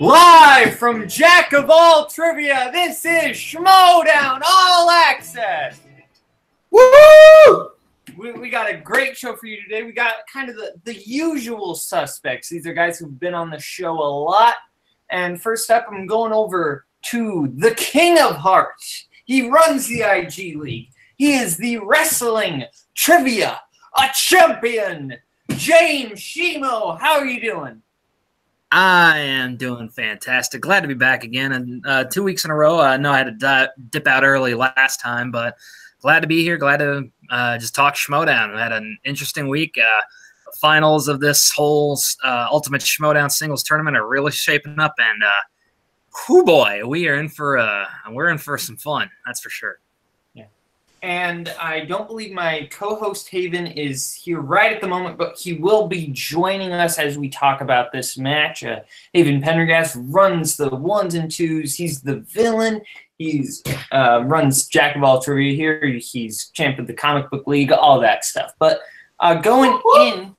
Live from Jack of All Trivia, this is Schmoedown All Access. Woo! We got a great show for you today. We got kind of the usual suspects. These are guys who've been on the show a lot. And first up, I'm going over to the King of Hearts. He runs the IG League. He is the wrestling trivia, a champion, James Schmo. How are you doing? I am doing fantastic. Glad to be back again. And 2 weeks in a row. I know I had to dip out early last time, but glad to be here. Glad to just talk Schmoedown. We had an interesting week. Finals of this whole Ultimate Schmoedown singles tournament are really shaping up, and whoo boy, we're in for some fun. That's for sure. And I don't believe my co-host Haven is here right at the moment, but he will be joining us as we talk about this match. Haven Pendergast runs the 1s and 2s. He's the villain. He's runs Jack of All Trivia here. He's champ of the Comic Book League, all that stuff. But going in,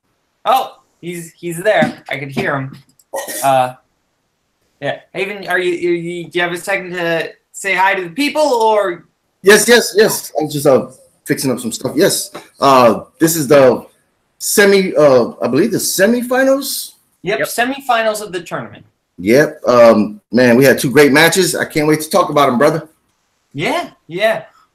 oh, he's there. I could hear him. Yeah, Haven, do you have a second to say hi to the people, or? Yes. I'm just fixing up some stuff. Yes. This is the I believe the semifinals. Yep, semifinals of the tournament. Yep. Man, we had 2 great matches. I can't wait to talk about them, brother. Yeah.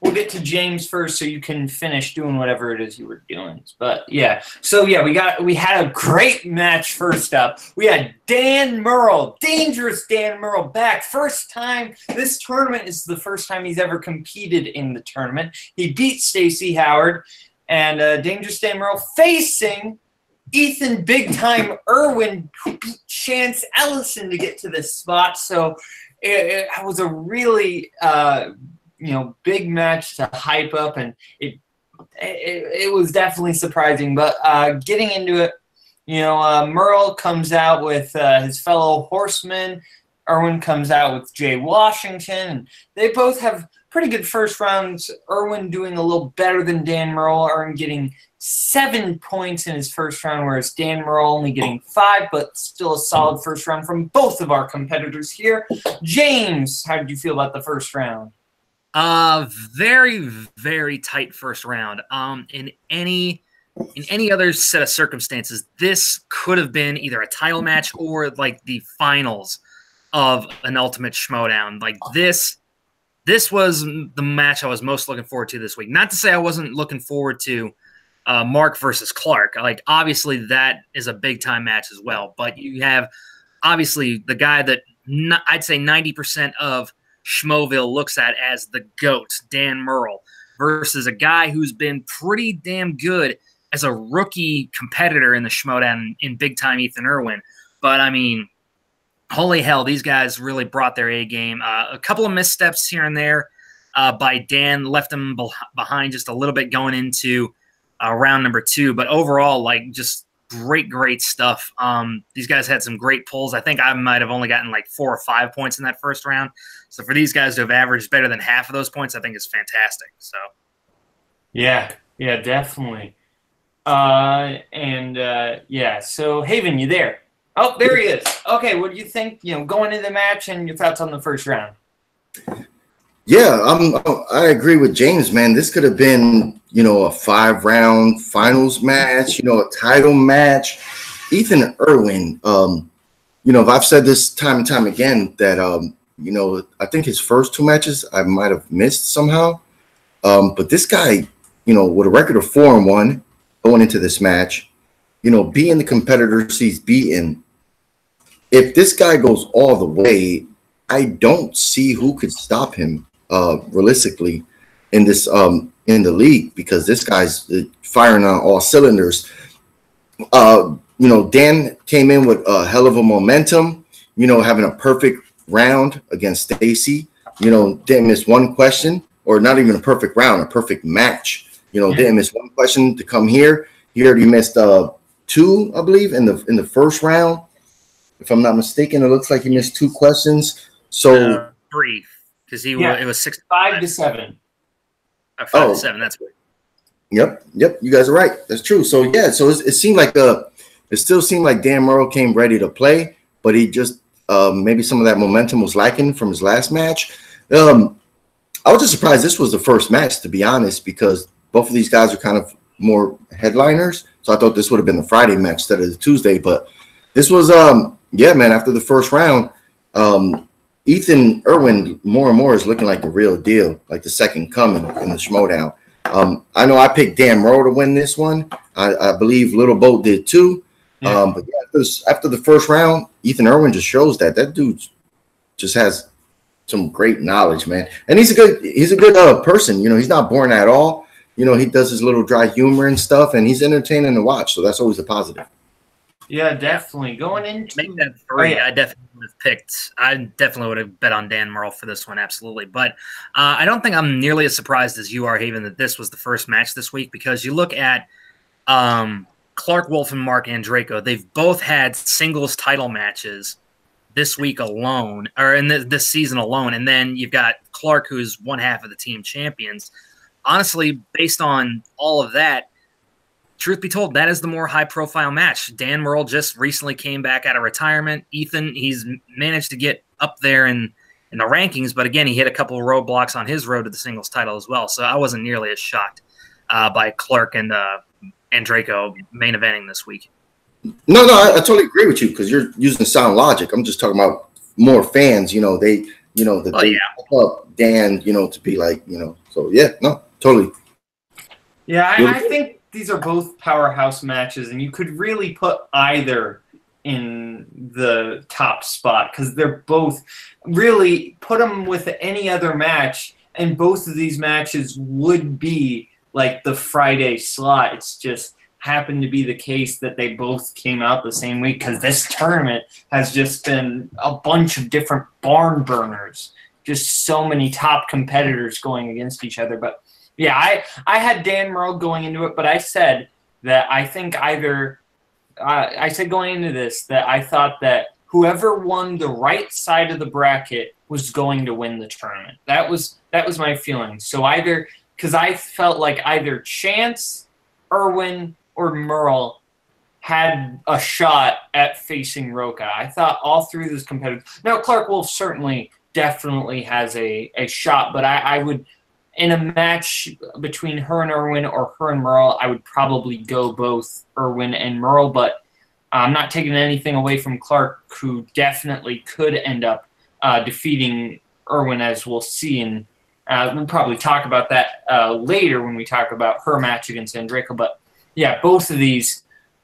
We'll get to James first so you can finish doing whatever it is you were doing. But yeah. So yeah, we had a great match first up. We had Dan Murrell, dangerous Dan Murrell back. First time, this tournament is the first time he's ever competed in the tournament. He beat Stacey Howard, and dangerous Dan Murrell facing Ethan Big Time Irwin, who beat Chance Ellison to get to this spot. So it was a really big match to hype up, and it was definitely surprising. But getting into it, Murrell comes out with his fellow horseman. Irwin comes out with Jay Washington, and they both have pretty good first rounds. Irwin doing a little better than Dan Murrell. Irwin getting 7 points in his first round, whereas Dan Murrell only getting 5, but still a solid first round from both of our competitors here. James, how did you feel about the first round? Very, very tight first round. In any other set of circumstances, this could have been either a title match or like the finals of an Ultimate Schmoedown. Like this was the match I was most looking forward to this week. Not to say I wasn't looking forward to Mark versus Clark. Like, obviously that is a big time match as well. But you have obviously the guy that I'd say 90% of Schmoville looks at as the GOAT, Dan Murrell, versus a guy who's been pretty damn good as a rookie competitor in the Schmoedown in big-time Ethan Irwin. But, I mean, holy hell, these guys really brought their A game. A couple of missteps here and there by Dan left him behind just a little bit going into round number 2. But overall, like, just great stuff. These guys had some great pulls. I think I might have only gotten like 4 or 5 points in that first round. So for these guys to have averaged better than half of those points, I think is fantastic. So yeah, definitely. So Haven, you there? Oh, there he is. Okay, what do you think, going into the match and your thoughts on the first round? Yeah, I agree with James, man. This could have been, a 5-round finals match, a title match. Ethan Irwin, I've said this time and time again that, I think his first 2 matches I might have missed somehow. But this guy, with a record of 4-1 going into this match, being the competitors he's beaten, if this guy goes all the way, I don't see who could stop him realistically in this in the league, because this guy's firing on all cylinders. Dan came in with a hell of a momentum, having a perfect round against Stacey. Didn't miss 1 question, or not even a perfect round, a perfect match. Didn't miss 1 question to come here. He already missed 2, I believe, in the first round. If I'm not mistaken, it looks like he missed 2 questions. So 3, because it was 6 5 to 7. 5 to 7. That's good. Yep. You guys are right. That's true. So yeah. So it seemed like it still seemed like Dan Murrell came ready to play, but he just maybe some of that momentum was lacking from his last match. I was just surprised this was the first match, to be honest, because both of these guys are kind of more headliners. So I thought this would have been the Friday match instead of the Tuesday. But this was, yeah, man, after the first round, Ethan Irwin more and more is looking like the real deal, like the second coming in the Schmoedown. I know I picked Dan Murrow to win this one. I believe Little Boat did too. Yeah. But yeah, after the first round, Ethan Irwin just shows that dude just has some great knowledge, man. And he's a good person. You know, he's not boring at all. You know, he does his little dry humor and stuff, and he's entertaining to watch. So that's always a positive. Yeah, definitely. Going into make that three, I definitely would have picked. I definitely would have bet on Dan Murrow for this one, absolutely. But I don't think I'm nearly as surprised as you are, Haven, that this was the first match this week, because you look at Clark Wolf and Mark Andreyko. They've both had singles title matches this week alone, or in this season alone, and then you've got Clark, who's one half of the team champions. Honestly, based on all of that, truth be told, that is the more high-profile match. Dan Murrow just recently came back out of retirement. Ethan, he's managed to get up there in the rankings, but again, he hit a couple of roadblocks on his road to the singles title as well. So I wasn't nearly as shocked by Clark and Andreyko main eventing this week. No, I totally agree with you, because you're using sound logic. I'm just talking about more fans. You know, they up Dan, you know, to be like, you know. So yeah, no, totally. Yeah, I think these are both powerhouse matches, and you could really put either in the top spot, because they're both really, put them with any other match, and both of these matches would be like the Friday slot. It's just happened to be the case that they both came out the same week, because this tournament has just been a bunch of different barn burners, just so many top competitors going against each other. But yeah, I had Dan Murrow going into it, but I said that I think I said going into this that I thought that whoever won the right side of the bracket was going to win the tournament. That was my feeling. So either, because I felt like either Chance, Irwin, or Murrell had a shot at facing Roca. I thought all three of those competitors. Now, Clark Wolf certainly definitely has a shot, but I would, in a match between her and Irwin or her and Murrell, I would probably go both Irwin and Murrell, but I'm not taking anything away from Clark, who definitely could end up defeating Irwin, as we'll see. And we'll probably talk about that later when we talk about her match against Andreyko. But yeah, both of these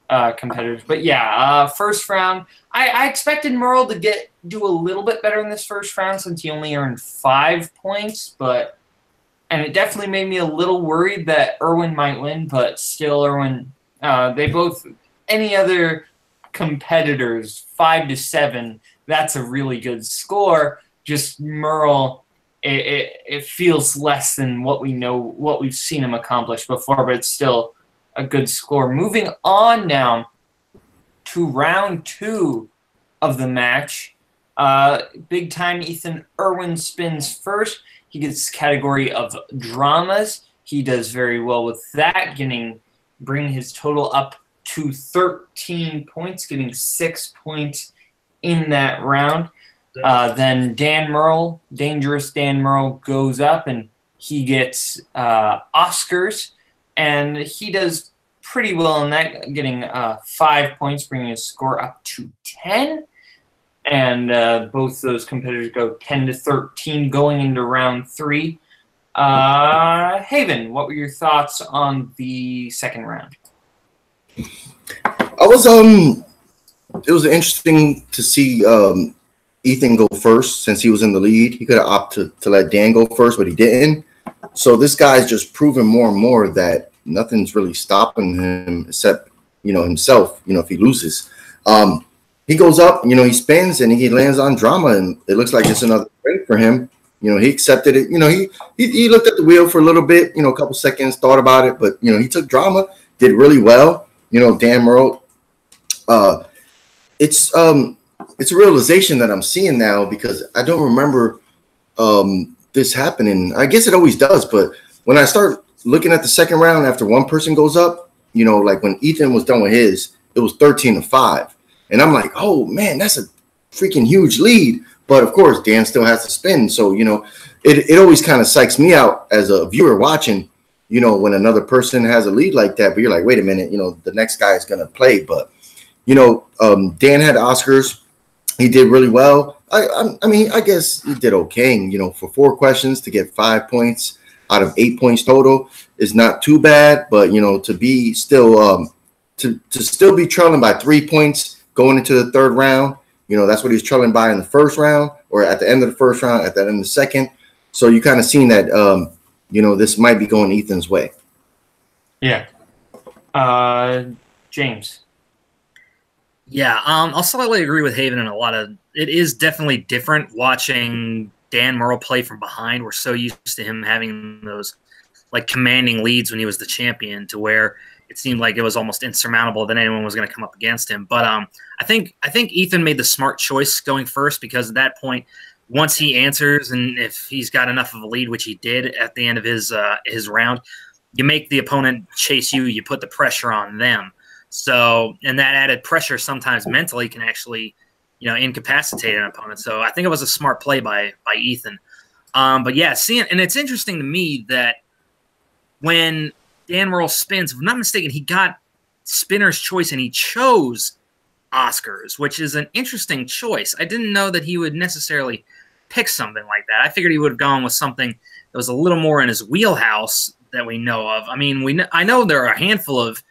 competitors. But yeah, first round, I expected Murrell to do a little bit better in this first round, since he only earned 5 points. And it definitely made me a little worried that Irwin might win, but still Irwin, they both, any other competitors, 5-7, that's a really good score. Just Murrell, it feels less than what we've seen him accomplish before, but it's still a good score. Moving on now to round 2 of the match. Big time Ethan Irwin spins first. He gets category of dramas. He does very well with that, bring his total up to 13 points, getting 6 points in that round. Then Dan Murrell, Dangerous Dan Murrell, goes up, and he gets Oscars, and he does pretty well in that, getting 5 points, bringing his score up to 10. And both those competitors go 10-13 going into round 3. Haven, what were your thoughts on the second round? It was interesting to see Ethan go first, since he was in the lead. He could have opted to let Dan go first, but he didn't. So this guy's just proving more and more that nothing's really stopping him except, you know, himself, you know, if he loses. He goes up, you know, he spins, and he lands on drama, and it looks like it's another break for him. You know, he accepted it. You know, he looked at the wheel for a little bit, you know, a couple seconds, thought about it, but, you know, he took drama, did really well. You know, Dan Murrell, it's a realization that I'm seeing now, because I don't remember this happening. I guess it always does, but when I start looking at the second round after one person goes up, you know, like when Ethan was done with his, it was 13-5. And I'm like, oh man, that's freaking huge lead. But of course, Dan still has to spin. So, you know, it always kind of psychs me out as a viewer watching, you know, when another person has a lead like that. But you're like, wait a minute, you know, the next guy is going to play. But, you know, Dan had Oscars. He did really well. I mean, I guess he did okay. And, you know, for 4 questions to get 5 points out of 8 points total is not too bad. But, you know, to be still to still be trailing by 3 points going into the third round, you know, that's what he was trailing by in the first round or at the end of the first round, at the end of the second. So you kind of seen that, you know, this might be going Ethan's way. Yeah. James. Yeah, I'll slightly agree with Haven in a lot of. It is definitely different watching Dan Murrell play from behind. We're so used to him having those like commanding leads when he was the champion, to where it seemed like it was almost insurmountable that anyone was going to come up against him. But I think Ethan made the smart choice going first, because at that point, once he answers and if he's got enough of a lead, which he did at the end of his round, you make the opponent chase you. You put the pressure on them. So, and that added pressure sometimes mentally can actually, you know, incapacitate an opponent. So I think it was a smart play by Ethan. But yeah, and it's interesting to me that when Dan Murrell spins, if I'm not mistaken, he got spinner's choice and he chose Oscars, which is an interesting choice. I didn't know that he would necessarily pick something like that. I figured he would have gone with something that was a little more in his wheelhouse that we know of. I mean, I know there are a handful of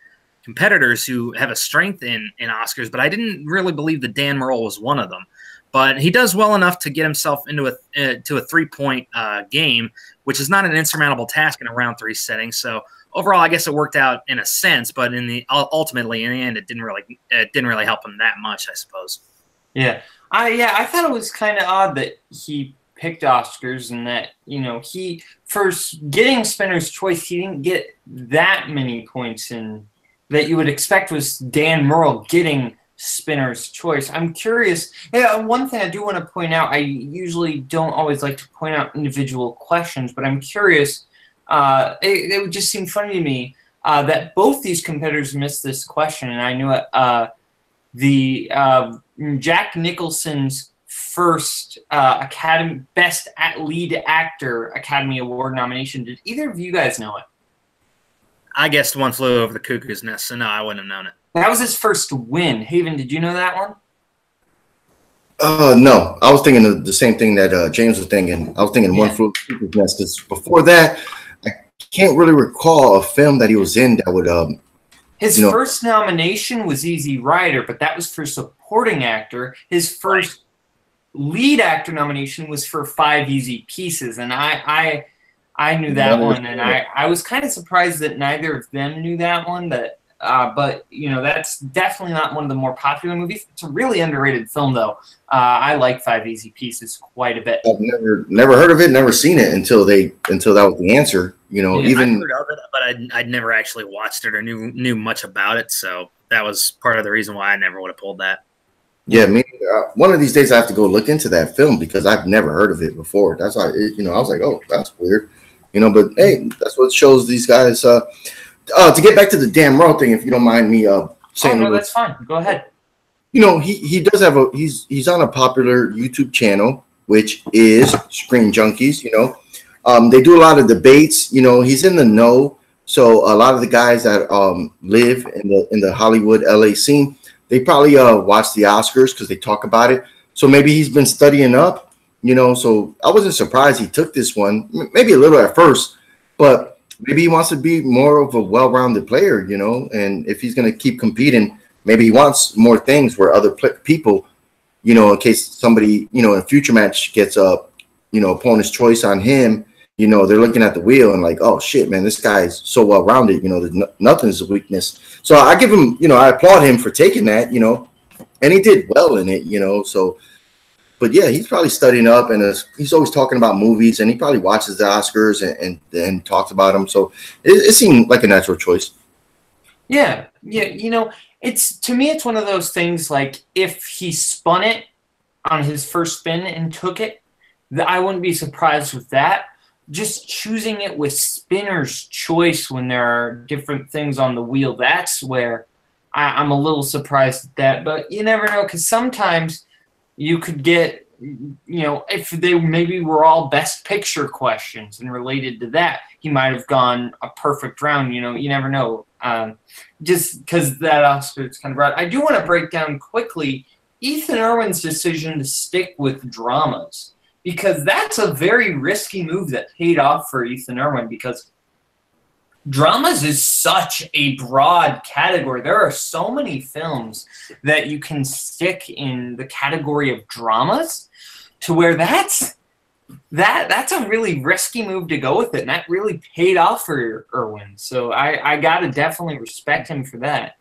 competitors who have a strength in Oscars, but I didn't really believe that Dan Murrell was one of them. But he does well enough to get himself into a 3-point game, which is not an insurmountable task in a round 3 setting. So overall, I guess it worked out in a sense, but ultimately in the end, it didn't really help him that much, I suppose. Yeah, I thought it was kind of odd that he picked Oscars, and that, you know, he first getting spinner's choice, he didn't get that many points in. That you would expect was Dan Murrell getting spinner's choice. I'm curious. Yeah, one thing I do want to point out, I usually don't always like to point out individual questions, but I'm curious. It would just seem funny to me that both these competitors missed this question, and I knew it. Jack Nicholson's first Academy Best Lead Actor Academy Award nomination. Did either of you guys know it? I guessed One Flew Over the Cuckoo's Nest, so no, I wouldn't have known it. That was his first win. Haven, did you know that one? No, I was thinking of the same thing that James was thinking. I was thinking One Flew Over the Cuckoo's Nest, because before that, I can't really recall a film that he was in that would. His first nomination was Easy Rider, but that was for supporting actor. His first lead actor nomination was for 5 Easy Pieces, and I knew that one, and I was kind of surprised that neither of them knew that one. But you know, that's definitely not one of the more popular movies. It's a really underrated film, though. I like 5 Easy Pieces quite a bit. I've never heard of it, never seen it until that was the answer. You know, yeah, even I'd heard of it, but I'd never actually watched it or knew much about it. So that was part of the reason why I never would have pulled that. Yeah, one of these days I have to go look into that film, because I've never heard of it before. That's why, you know, I was like, oh, that's weird. You know, but hey, that's what shows these guys. To get back to the Dan Murrell thing, if you don't mind me saying. Oh no, that's fine. Go ahead. You know, he does have he's on a popular YouTube channel, which is Screen Junkies. You know, they do a lot of debates. You know, he's in the know. So a lot of the guys that live in the Hollywood LA scene, they probably watch the Oscars because they talk about it. So maybe he's been studying up. You know, so I wasn't surprised he took this one, maybe a little at first, but maybe he wants to be more of a well-rounded player, you know, and if he's going to keep competing, maybe he wants more things where other people, you know, in case somebody, you know, in a future match gets you know, opponent's choice on him, you know, they're looking at the wheel and like, oh shit, man, this guy's so well-rounded, you know, nothing's a weakness. So I give him, you know, I applaud him for taking that, you know, and he did well in it, you know, so. But yeah, he's probably studying up, and he's always talking about movies, and he probably watches the Oscars and then talks about them. So it seemed like a natural choice. Yeah, you know, to me, it's one of those things, like, if he spun it on his first spin and took it, I wouldn't be surprised with that. Just choosing it with spinner's choice when there are different things on the wheel, that's where I'm a little surprised at that. But you never know, because sometimes you could get, if they maybe were all best picture questions and related to that, he might have gone a perfect round. You never know. Just because that also is kind of broad. I do want to break down quickly Ethan Irwin's decision to stick with dramas, because that's a very risky move that paid off for Ethan Irwin, because dramas is such a broad category. There are so many films that you can stick in the category of dramas, to where that's a really risky move to go with it, and that really paid off for Irwin. So I gotta definitely respect him for that.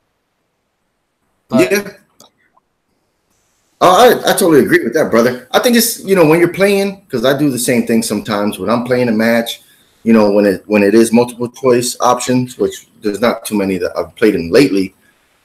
But, yeah. I totally agree with that, brother. I think it's, when you're playing, because I do the same thing sometimes when I'm playing a match, when it is multiple choice options, which there's not too many that I've played in lately,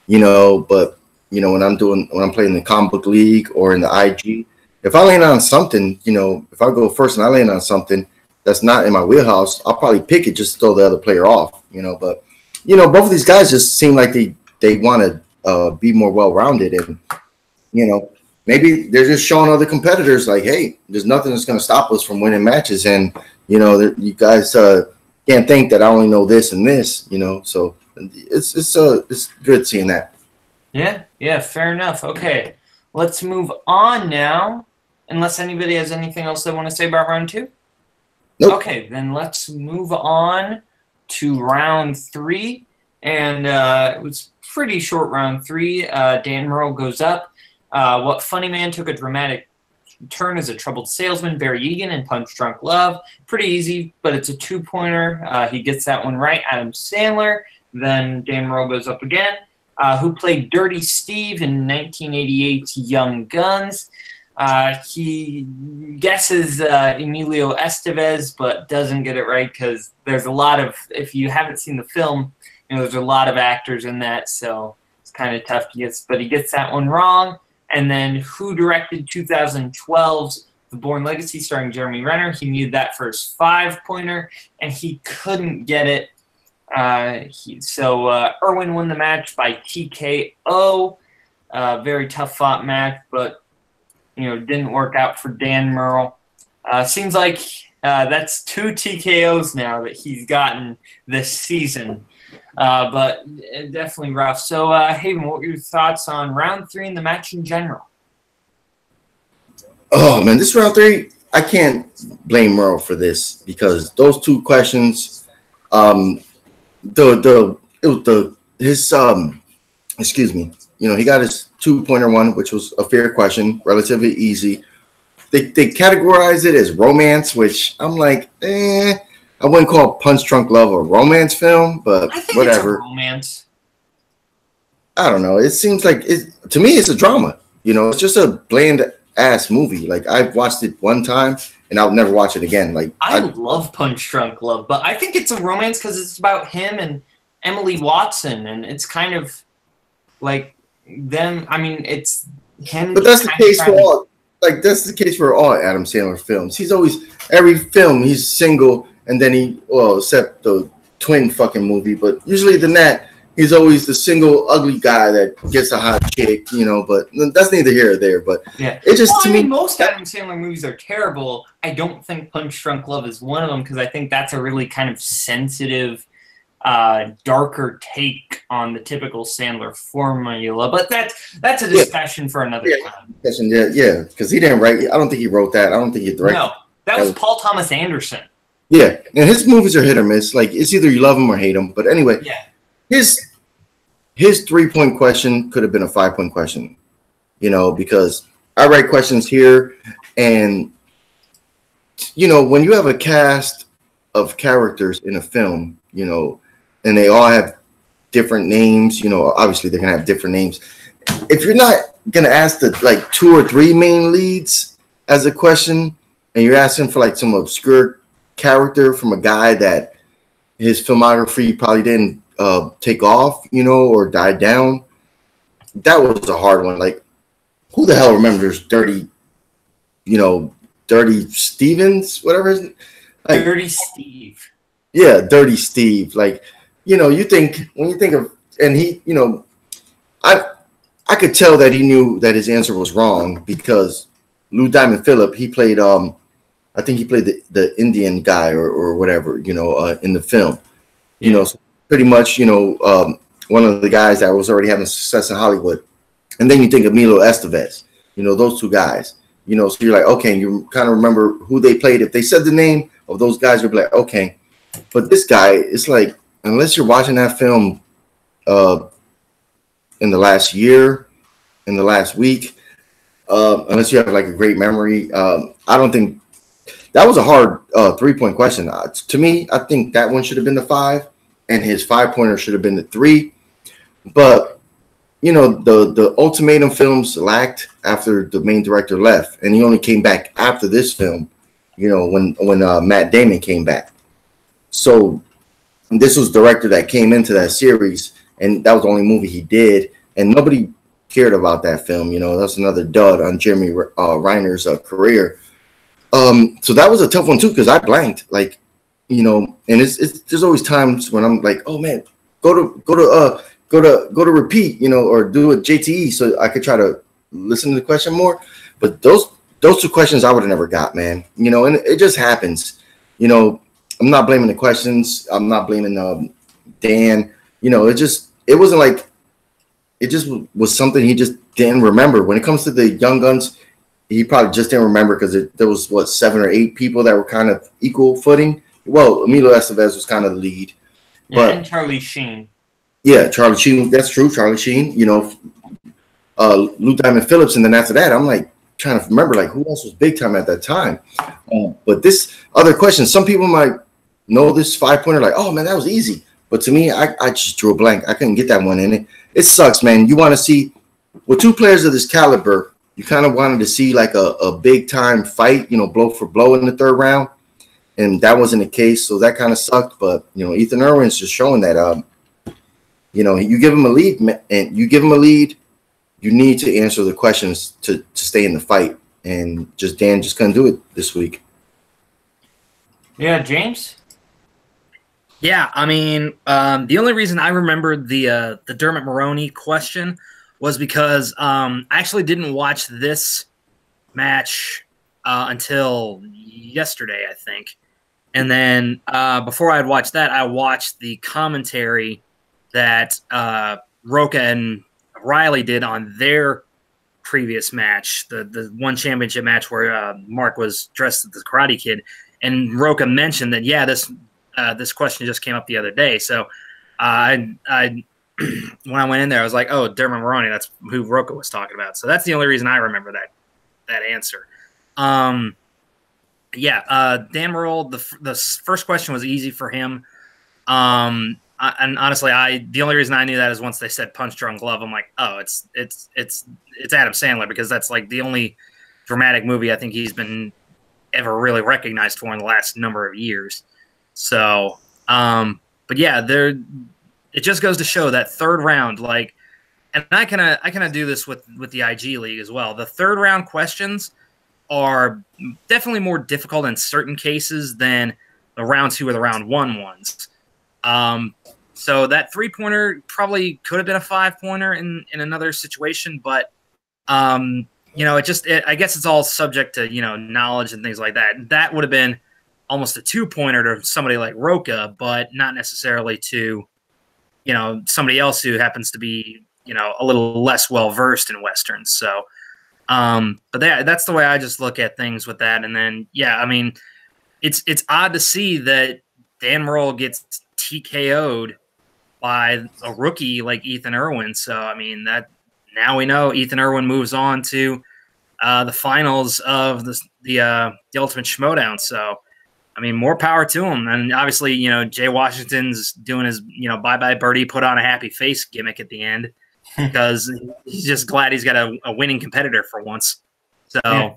but when I'm playing the comic book league or in the IG, if I land on something, if I go first and I land on something that's not in my wheelhouse, I'll probably pick it just to throw the other player off, but both of these guys just seem like they want to be more well-rounded, and maybe they're just showing other competitors like, hey, there's nothing that's going to stop us from winning matches. And, you guys can't think that I only know this and this, so it's good seeing that. Yeah, fair enough. Okay, let's move on now, unless anybody has anything else they want to say about round 2. Nope. Okay, then let's move on to round 3. And it was pretty short round 3. Dan Murrow goes up. What Funny Man took a dramatic turn as a troubled salesman, Barry Egan, and Punch Drunk Love. Pretty easy, but it's a 2-pointer. He gets that one right. Adam Sandler. Then Dan Murrow goes up again. Who played Dirty Steve in 1988's Young Guns. He guesses Emilio Estevez, but doesn't get it right, because there's a lot of, if you haven't seen the film, there's a lot of actors in that, so it's kind of tough to guess, but he gets that one wrong. And then who directed 2012's The Bourne Legacy starring Jeremy Renner? He needed that for his 5-pointer, and he couldn't get it. So Irwin won the match by TKO. Very tough fought match, but didn't work out for Dan Murrow. Seems like that's 2 TKOs now that he's gotten this season. But definitely rough. So, Haven, what were your thoughts on round 3 and the match in general? Oh man, this round 3, I can't blame Murrow for this, because those 2 questions, excuse me, he got his 2-pointer one, which was a fair question, relatively easy. They categorize it as romance, which I'm like, I wouldn't call Punch Drunk Love a romance film, but I think whatever. It's a romance. I don't know. It seems like to me, it's a drama. It's just a bland ass movie. Like, I've watched it one time and I'll never watch it again. Like, I love Punch Drunk Love, but I think it's a romance because it's about him and Emily Watson, and it's kind of like them. I mean, it's him. But that's the case for all. Like, that's the case for all Adam Sandler films. He's always, every film he's single. And then except the twin fucking movie, but usually than that, he's always the single ugly guy that gets a hot chick, but that's neither here or there. But yeah, it just, to me, most Adam Sandler movies are terrible. I don't think Punch Drunk Love is one of them, because I think that's a really kind of sensitive, darker take on the typical Sandler formula. But that's a discussion for another time. Yeah, because he didn't write. I don't think he wrote that. I don't think he directed. No, that was Paul Thomas Anderson. Yeah, and his movies are hit or miss. Like, it's either you love him or hate him. But anyway, his 3-point question could have been a 5-point question, because I write questions here, and when you have a cast of characters in a film, and they all have different names, obviously they're gonna have different names. If you're not gonna ask the 2 or 3 main leads as a question, and you're asking for some obscure character from a guy that his filmography probably didn't take off, or died down, that was a hard one. Like, who the hell remembers Dirty Stevens, whatever his name? Dirty Steve. Yeah, Dirty Steve. Like, you think, when you think of, and he, I I could tell that he knew that his answer was wrong because Lou Diamond Phillip, he played I think he played the Indian guy or whatever, in the film. So pretty much, one of the guys that was already having success in Hollywood. And then you think of Emilio Estevez, those two guys, so you're like, okay, you kind of remember who they played. If they said the name of those guys, you'll be like, okay. But this guy, it's like, unless you're watching that film in the last year, in the last week, unless you have like a great memory, I don't think that was a hard 3-point question. To me, I think that one should have been the 5, and his 5-pointer should have been the 3. But the ultimatum films lacked after the main director left, and he only came back after this film. When Matt Damon came back. So this was the director that came into that series, and that was the only movie he did, and nobody cared about that film. That's another dud on Jeremy Reiner's career. So that was a tough one too, because I blanked, and it's there's always times when I'm like, oh man, go to repeat, or do a JTE so I could try to listen to the question more. But those 2 questions I would have never got, man. And it just happens. I'm not blaming the questions. I'm not blaming Dan. It wasn't like it just was something he just didn't remember. When it comes to the Young Guns, he probably just didn't remember because there was 7 or 8 people that were kind of equal footing. Well, Emilio Estevez was kind of the lead. Yeah, and Charlie Sheen. Yeah, Charlie Sheen. That's true. Charlie Sheen. Lou Diamond Phillips, and then after that, I'm like trying to remember like who else was big time at that time. But this other question, some people might know this 5-pointer like, oh man, that was easy. But to me, I just drew a blank. I couldn't get that one in it. It sucks, man. You want to see with 2 players of this caliber, you kind of wanted to see like a big time fight, blow for blow in the 3rd round, and that wasn't the case. So that kind of sucked. But Ethan Irwin's just showing that you give him a lead, and you need to answer the questions to stay in the fight. And Dan just couldn't do it this week. Yeah, James? Yeah, I mean, the only reason I remembered the Dermot Mulroney question was because I actually didn't watch this match until yesterday, I think. And then before I had watched that, I watched the commentary that Roca and Riley did on their previous match, the one championship match where Mark was dressed as the Karate Kid, and Roca mentioned that this question just came up the other day. So I when I went in there, I was like, oh, Dermot Mulroney, that's who Roca was talking about. So that's the only reason I remember that answer. Dan Murrell, the first question was easy for him. And honestly, the only reason I knew that is once they said Punch Drunk Love, I'm like, oh, it's Adam Sandler, because that's like the only dramatic movie I think he's been ever really recognized for in the last number of years. So, but yeah, it just goes to show that 3rd round, like, and I kind of do this with the IG League as well. The 3rd round questions are definitely more difficult in certain cases than the round 2 or the round 1 ones. So that 3-pointer probably could have been a 5-pointer in another situation, but I guess it's all subject to knowledge and things like that. That would have been almost a 2-pointer to somebody like Roca, but not necessarily to somebody else who happens to be a little less well versed in westerns. So, but that's the way I just look at things with that. And then I mean, it's odd to see that Dan Murrell gets TKO'd by a rookie like Ethan Irwin. So, I mean, that now we know Ethan Irwin moves on to the finals of the Ultimate Schmoedown. So, I mean, more power to him. And obviously, Jay Washington's doing his, bye-bye birdie, put on a happy face gimmick at the end because he's just glad he's got a winning competitor for once. So. Yeah.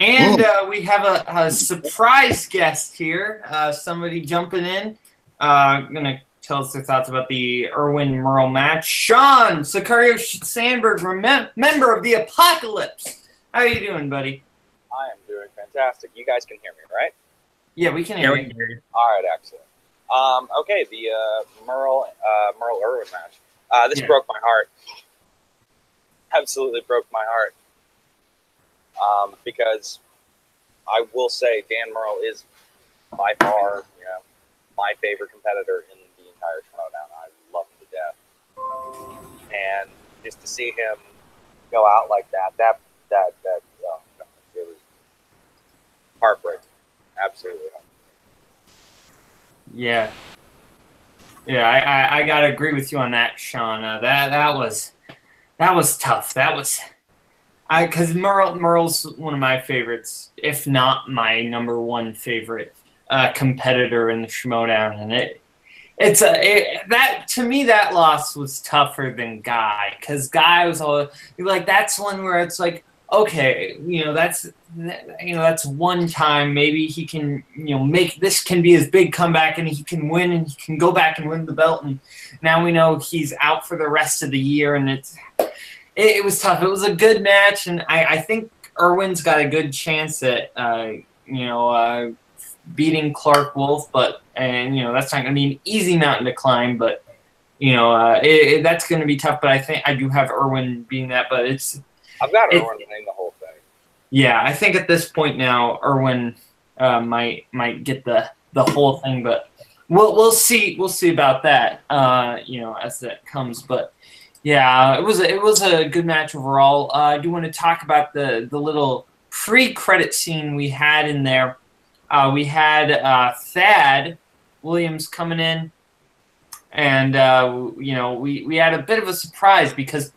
And we have a surprise guest here, somebody jumping in, going to tell us their thoughts about the Irwin Murrell match. Sean Sicario Sandberg, member of the Apocalypse. How are you doing, buddy? I am doing fantastic. You guys can hear me, right? Yeah, we can hear you. All right, excellent. Okay, the Murrell Irwin match. This broke my heart. Absolutely broke my heart. Because I will say Dan Murrell is by far, my favorite competitor in the entire Schmoedown. I love him to death. And just to see him go out like that, it was heartbreaking. Absolutely. Yeah. Yeah, I gotta agree with you on that, Sean. That was tough. That was because Merle's one of my favorites, if not my number one favorite competitor in the Schmoedown, and that to me that loss was tougher than Guy, because Guy was all like, that's one where it's like, okay, that's one time maybe he can make this can be his big comeback and he can win and he can go back and win the belt, and now we know he's out for the rest of the year, and it was tough. It was a good match, and I think Irwin's got a good chance at beating Clark Wolf, but that's not going to be an easy mountain to climb, but that's going to be tough. But I think I do have Irwin beating that, but I've got Irwin winning the whole thing. Yeah, I think at this point now Irwin might get the whole thing, but we'll see about that as that comes. But yeah, it was a good match overall. I do want to talk about the little pre-credit scene we had in there. We had Thad Williams coming in, and we had a bit of a surprise because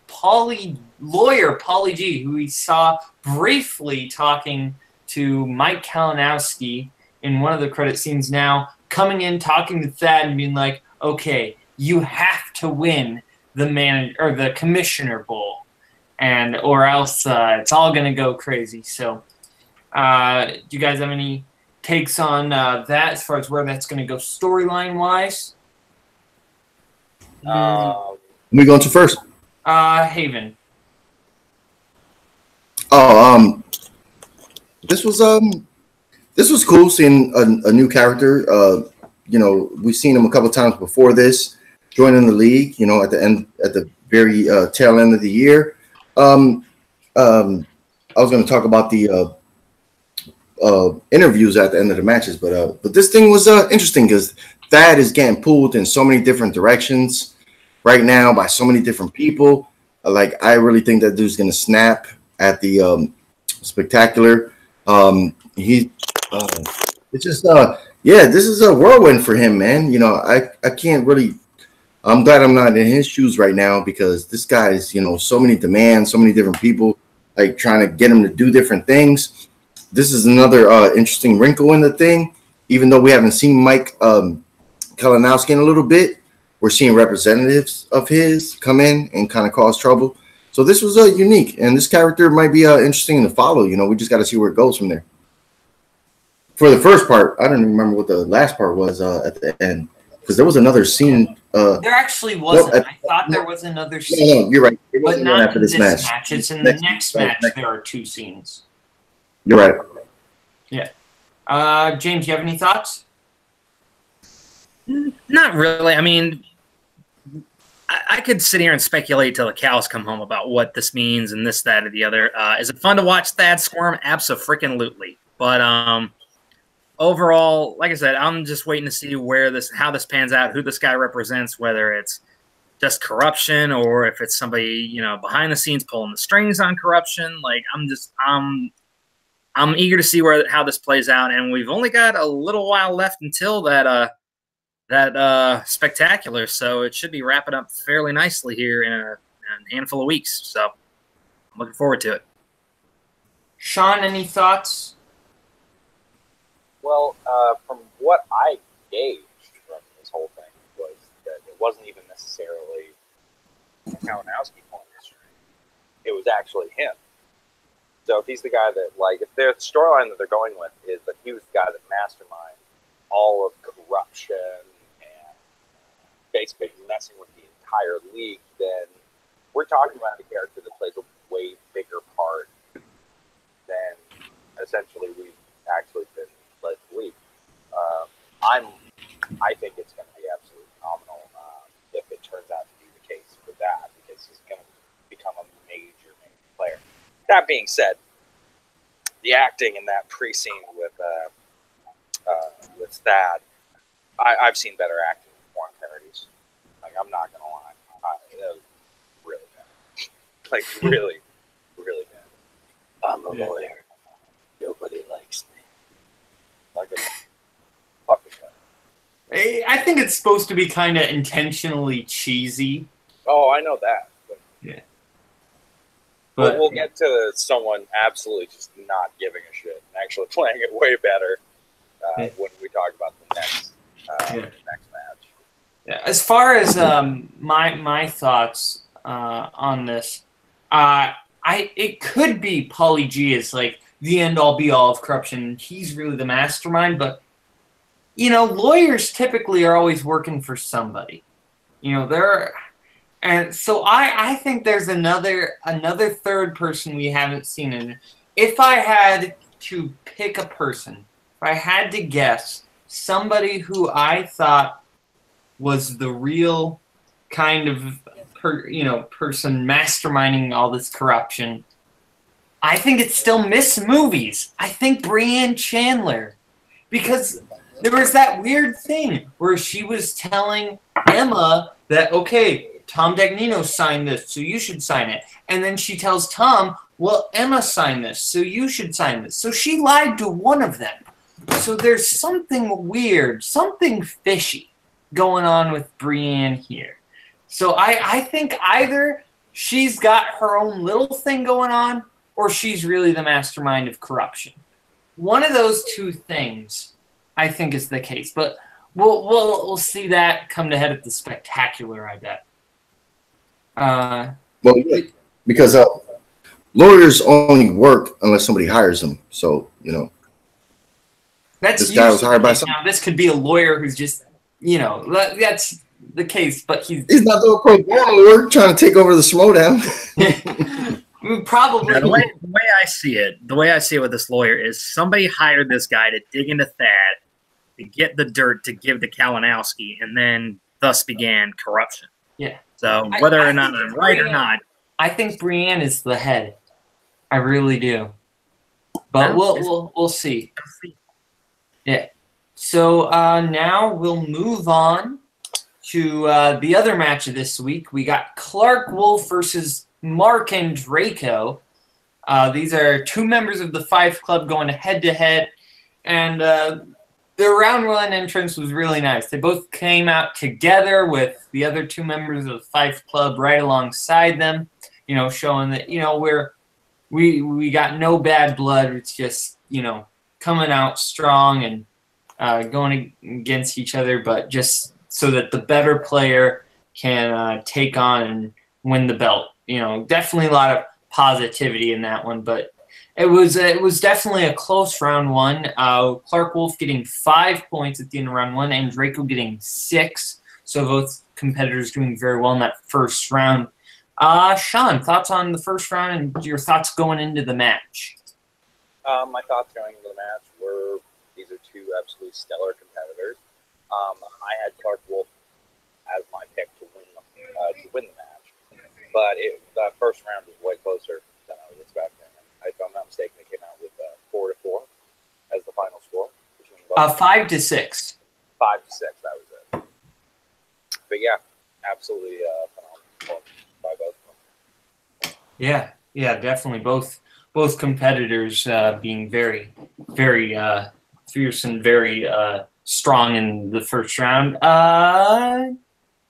lawyer Paulie G, who we saw briefly talking to Mike Kalinowski in one of the credit scenes, now coming in talking to Thad and being like, "Okay, you have to win the Commissioner Bowl, or else it's all gonna go crazy." So, do you guys have any takes on that as far as where that's going to go storyline wise? We going to first? Haven. This was cool seeing a new character. We've seen him a couple times before this, joining the league. At the very tail end of the year. I was going to talk about the interviews at the end of the matches, but this thing was interesting because Thad is getting pulled in so many different directions right now by so many different people. I really think that dude's gonna snap at the spectacular. This is a whirlwind for him, man. I can't really. I'm glad I'm not in his shoes right now, because this guy's so many demands, so many different people trying to get him to do different things. This is another interesting wrinkle in the thing. Even though we haven't seen Mike Kalinowski in a little bit, we're seeing representatives of his come in and kind of cause trouble. So this was unique, and this character might be interesting to follow. We just got to see where it goes from there. For the first part, I don't even remember what the last part was at the end, because there was another scene. There actually wasn't. I thought there was another scene. No, you're right. But not after this match. It's in the next match. There are two scenes. You're right. Yeah. James, do you have any thoughts? Not really. I mean, I could sit here and speculate till the cows come home about what this means and this, that, or the other. Is it fun to watch Thad squirm? Abso-freaking-lutely. But overall, like I said, I'm just waiting to see how this pans out, who this guy represents, whether it's just corruption or if it's somebody behind the scenes pulling the strings on corruption. I'm eager to see how this plays out, and we've only got a little while left until that spectacular, so it should be wrapping up fairly nicely here in a handful of weeks. So I'm looking forward to it. Sean, any thoughts? Well, from what I gauged from this whole thing was that it wasn't even necessarily Kalinowski pulling the string. It was actually him. So if he's the guy that, if their storyline that they're going with is that he was the guy that masterminded all of corruption and basically messing with the entire league, then we're talking about a character that plays a way bigger part than essentially we've actually been led to believe. I think it's going to be absolutely phenomenal if it turns out to be the case for that being said, the acting in that pre-scene with Thad, I've seen better acting in porn parodies. Like, I'm not gonna lie, it was really bad. Like, really, really bad. I'm a lawyer. Nobody likes me. Like a fucking guy. I think it's supposed to be kind of intentionally cheesy. Oh, I know that. But Yeah. But we'll get to someone absolutely just not giving a shit and actually playing it way better when we talk about the next match. Yeah. As far as my thoughts on this, it could be Paulie G is like the end all be all of corruption. He's really the mastermind, but you know, lawyers typically are always working for somebody. You know, and so I think there's another third person we haven't seen. And if I had to pick a person, if I had to guess somebody who I thought was the real kind of person masterminding all this corruption, I think it's still Miss Movies. I think Brianne Chandler, because there was that weird thing where she was telling Emma that, okay, Tom Dagnino signed this, so you should sign it. And then she tells Tom, well, Emma signed this, so you should sign this. So she lied to one of them. So there's something weird, something fishy going on with Brienne here. So I think either she's got her own little thing going on, or she's really the mastermind of corruption. One of those two things, I think, is the case. But we'll see that come to head at the Spectacular, I bet. Well, yeah, because lawyers only work unless somebody hires them. So, you know, this guy was hired by now, this could be a lawyer who's just, you know, that's the case, but he's not doing pro bono work trying to take over the Schmoedown. Probably. Yeah, the way I see it with this lawyer is somebody hired this guy to dig into Thad, to get the dirt to give to Kalinowski, and then thus began corruption. Yeah. So whether or not I'm right or not, I think Brienne is the head. I really do. But we'll see. Yeah. So now we'll move on to the other match of this week. We got Clark Wolf versus Mark and Draco. These are two members of the Five Club going head-to-head. And their round one entrance was really nice. They both came out together with the other two members of the Five Club right alongside them, you know, showing that, you know, we got no bad blood. It's just, you know, coming out strong and going against each other, but just so that the better player can take on and win the belt. You know, definitely a lot of positivity in that one, but it was definitely a close round one. Clark Wolf getting 5 points at the end of round one, and Draco getting 6. So both competitors doing very well in that first round. Sean, thoughts on the first round and your thoughts going into the match? My thoughts going into the match were these are two absolutely stellar competitors. I had Clark Wolf as my pick to win the match, but the first round was way closer than I was expecting. If I'm not mistaken, it came out with 4-4 as the final score. 5-6. 5-6, that was it. But yeah, absolutely phenomenal by both of them. Yeah, definitely. Both competitors being very, very fierce and very strong in the first round.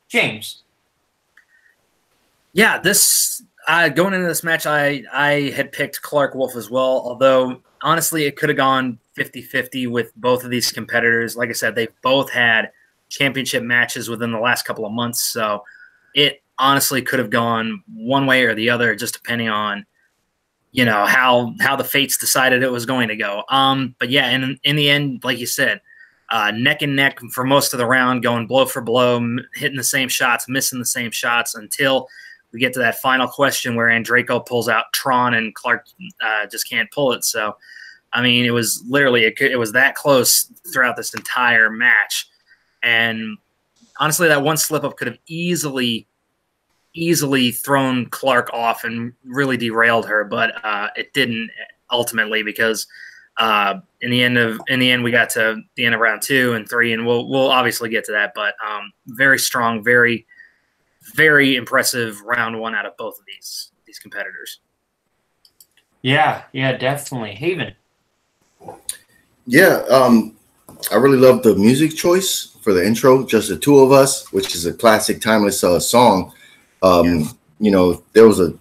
James. Yeah, going into this match, I had picked Clark Wolf as well, although honestly it could have gone 50-50 with both of these competitors. Like I said, they've both had championship matches within the last couple of months, so it honestly could have gone one way or the other, just depending on, you know, how the fates decided it was going to go. But yeah, in the end, like you said, neck and neck for most of the round, going blow for blow, hitting the same shots, missing the same shots until we get to that final question where Andraco pulls out Tron and Clark just can't pull it. So, I mean, it was literally it was that close throughout this entire match. And honestly, that one slip up could have easily easily thrown Clark off and really derailed her, but it didn't ultimately because in the end we got to the end of round 2 and 3, and we'll obviously get to that. But very strong, very very impressive round 1 out of both of these competitors. Yeah, definitely. Haven. Yeah, I really love the music choice for the intro, Just the Two of Us, which is a classic, timeless song. You know, there was a,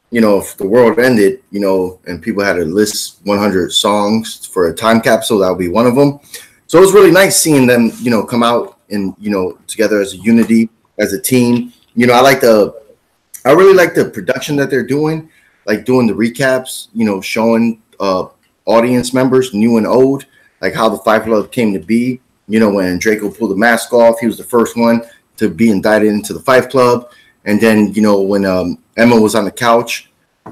you know, if the world ended, you know, and people had to list 100 songs for a time capsule, that would be one of them. So it was really nice seeing them, you know, come out and, you know, together as a unity, as a team. You know, I really like the production that they're doing, like doing the recaps, you know, showing audience members, new and old, like how the Fight Club came to be. You know, when Draco pulled the mask off, he was the first one to be indicted into the Fight Club. And then, you know, when Emma was on the couch,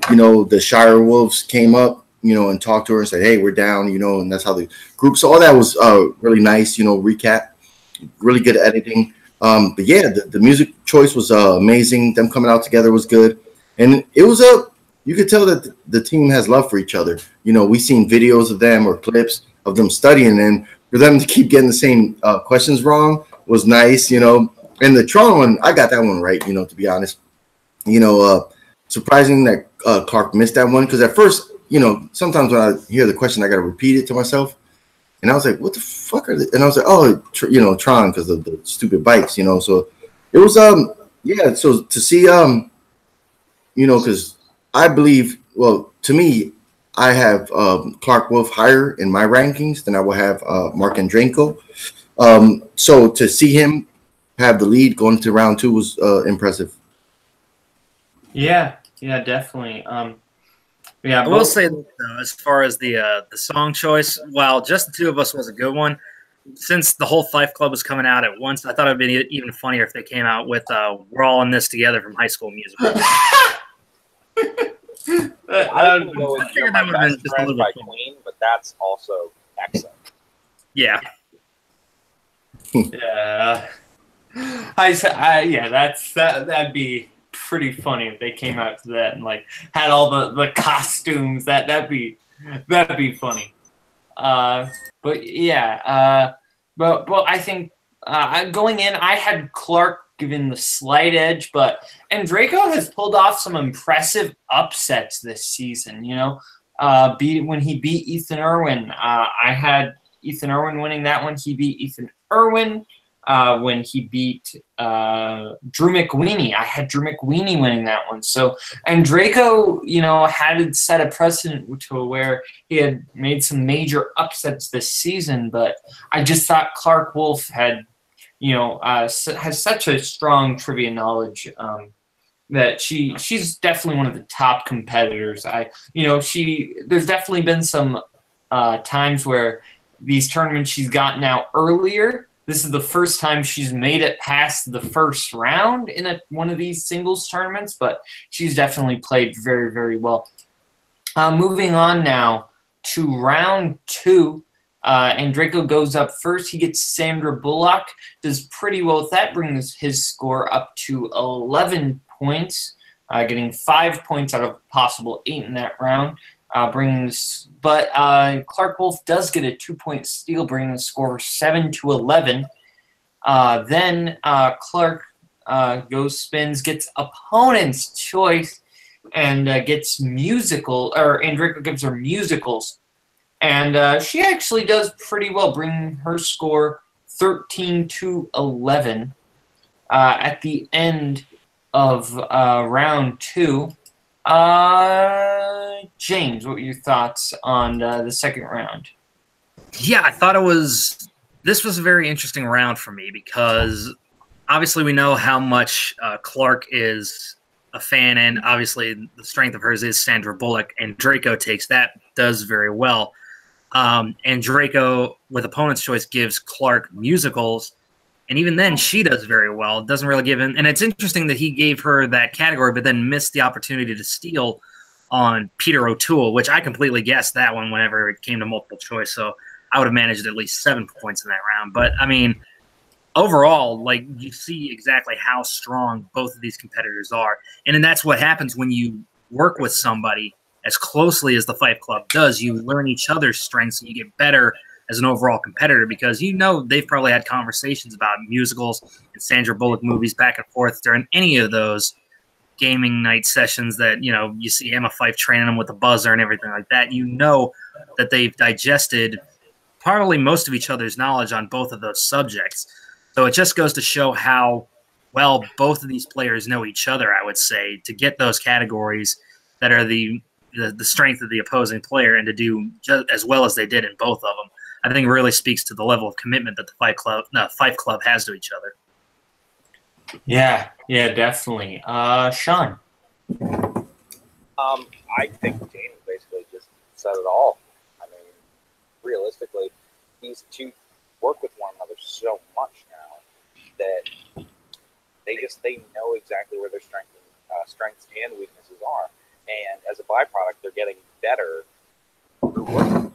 you know, the Shire Wolves came up, you know, and talked to her and said, hey, we're down, you know, and that's how the group. So all that was really nice, you know, recap, really good editing. But yeah, the music choice was amazing. Them coming out together was good. And it was you could tell that the team has love for each other. You know, we seen videos of them or clips of them studying, and for them to keep getting the same questions wrong was nice, you know. And the Tron one, I got that one right, you know, to be honest. You know, surprising that Clark missed that one, because at first, you know, sometimes when I hear the question, I got to repeat it to myself. And I was like, what the fuck are they? And I was like, oh, you know, Tron, because of the stupid bikes, you know. So it was, yeah, so to see, you know, because I believe, well, to me, I have Clark Wolf higher in my rankings than I will have Mark Andrenko. So to see him have the lead going to round 2 was impressive. Yeah, definitely. Yeah, I will say though, as far as the song choice, while Just the Two of Us was a good one, since the whole Fife Club was coming out at once, I thought it'd be even funnier if they came out with "We're All in This Together" from High School Musical. I would go with You're My Best Friend by Queen, but that's also excellent. Yeah. Yeah. That'd be pretty funny if they came out to that and like had all the costumes. That'd be funny. But yeah, but I think going in, I had Clark given the slight edge, and Draco has pulled off some impressive upsets this season. You know, when he beat Ethan Irwin, I had Ethan Irwin winning that one. He beat Ethan Irwin. When he beat Drew McWeeny, I had Drew McWeeny winning that one. So, and Draco, you know, had set a precedent to where he had made some major upsets this season. But I just thought Clark Wolf had, you know, has such a strong trivia knowledge that she's definitely one of the top competitors. There's definitely been some times where these tournaments she's gotten out earlier. This is the first time she's made it past the first round in one of these singles tournaments, but she's definitely played very, very well. Moving on now to round 2, and Draco goes up first. He gets Sandra Bullock, does pretty well with that, brings his score up to 11 points, getting 5 points out of possible 8 in that round. But Clark Wolf does get a 2-point steal, bringing the score 7-11. Then Clark spins, gets opponent's choice, and gets musical, and Draco gives her musicals. And she actually does pretty well, bringing her score 13-11 at the end of round 2. James, what were your thoughts on the second round? Yeah, I thought this was a very interesting round for me because obviously we know how much Clark is a fan, and obviously the strength of hers is Sandra Bullock, and Draco does very well. And Draco, with opponent's choice, gives Clark musicals. And even then, she does very well. Doesn't really give in. And it's interesting that he gave her that category, but then missed the opportunity to steal on Peter O'Toole, which I completely guessed that one whenever it came to multiple choice. So I would have managed at least 7 points in that round. But, I mean, overall, like, you see exactly how strong both of these competitors are. And then that's what happens when you work with somebody as closely as the Fight Club does. You learn each other's strengths and you get better as an overall competitor, because they've probably had conversations about musicals and Sandra Bullock movies back and forth during any of those gaming night sessions that, you see Emma Fife training them with the buzzer and everything like that. That they've digested probably most of each other's knowledge on both of those subjects. So it just goes to show how well both of these players know each other, I would say, to get those categories that are the strength of the opposing player and to do just as well as they did in both of them. I think really speaks to the level of commitment that the Fight Club has to each other. Yeah, definitely. Sean? I think James basically just said it all. I mean, realistically, these two work with one another so much now that they know exactly where their strengths and weaknesses are. And as a byproduct, they're getting better through working.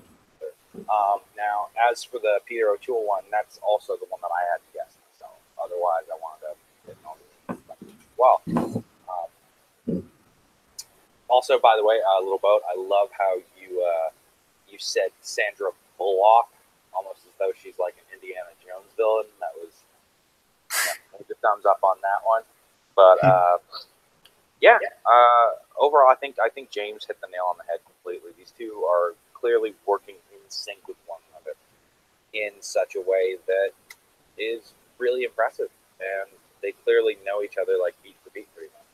Now, as for the Peter O'Toole one, that's also the one that I had to guess myself. Otherwise, I wound up getting all these as well. Also, by the way, Little Boat, I love how you said Sandra Bullock, almost as though she's like an Indiana Jones villain. That was a thumbs up on that one. But overall, I think James hit the nail on the head completely. These two are clearly working in sync with one another in such a way that is really impressive, and they clearly know each other like beat for beat, pretty much.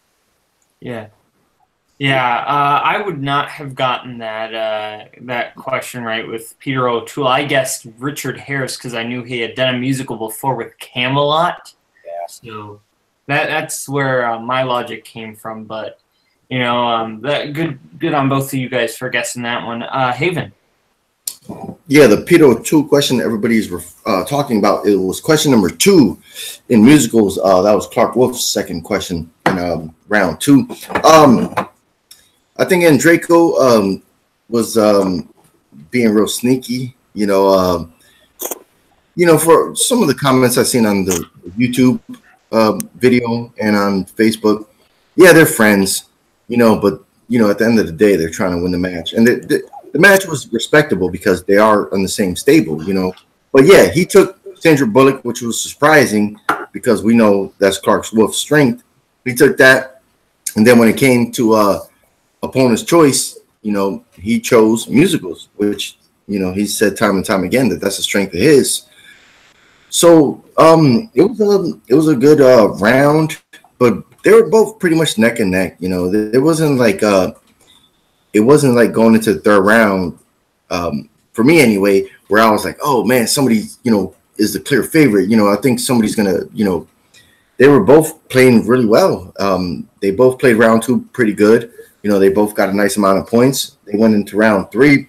Yeah. I would not have gotten that question right with Peter O'Toole. I guessed Richard Harris because I knew he had done a musical before with Camelot. Yeah. So that's where my logic came from. But that good on both of you guys for guessing that one. Haven. Yeah, the Peter O'Toole question everybody's talking about, it was question number 2 in musicals. That was Clark Wolf's second question in round 2. I think Draco was being real sneaky, for some of the comments I've seen on the YouTube video and on Facebook. Yeah, they're friends, but at the end of the day, they're trying to win the match, and the match was respectable because they are on the same stable, But yeah, he took Sandra Bullock, which was surprising because we know that's Clark Wolf's strength. He took that, and then when it came to opponent's choice, he chose musicals, which he said time and time again that that's a strength of his. So it was a good round, but they were both pretty much neck and neck. It wasn't like going into the third round for me anyway, where I was like, oh man, somebody is the clear favorite. I think somebody's gonna they were both playing really well. They both played round 2 pretty good. They both got a nice amount of points. They went into round 3,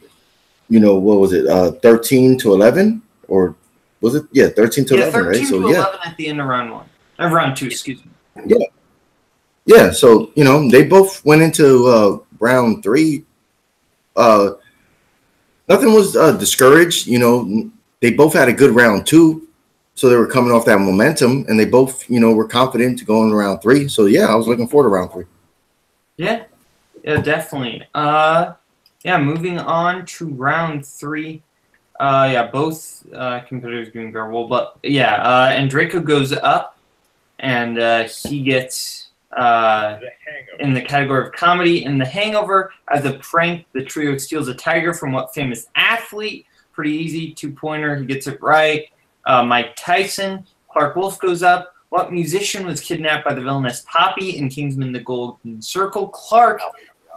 what was it, 13-11? Or was it? Yeah, 13-11, right? So, 13-11 at the end of round 1. Round 2, excuse me. Yeah. Yeah, so, they both went into round 3. Nothing was discouraged. They both had a good round 2. So they were coming off that momentum, and they both, were confident to go in round 3. So, yeah, I was looking forward to round 3. Yeah, definitely. Moving on to round 3. Both competitors doing very well. But, and Draco goes up, and he gets in the category of comedy. In The Hangover, as a prank, the trio steals a tiger from what famous athlete? Pretty easy, 2-pointer. He gets it right. Mike Tyson. Clark Wolf goes up. What musician was kidnapped by the villainous Poppy in Kingsman: The Golden Circle? Clark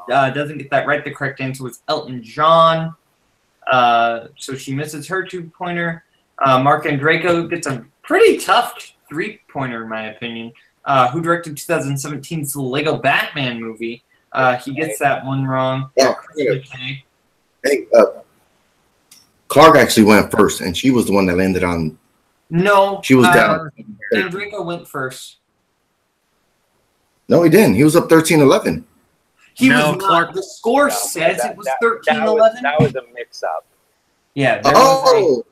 doesn't get that right. The correct answer was Elton John. So she misses her 2-pointer. Mark and Draco gets a pretty tough 3-pointer, in my opinion. Who directed 2017's The Lego Batman movie? He gets that one wrong. Yeah. Hey, Clark actually went first, and she was the one that landed on. No. She was down. And Draco went first. No, he didn't. He was up 13-11. He was not. The score says it was 13-11. That was a mix-up. Yeah. Okay.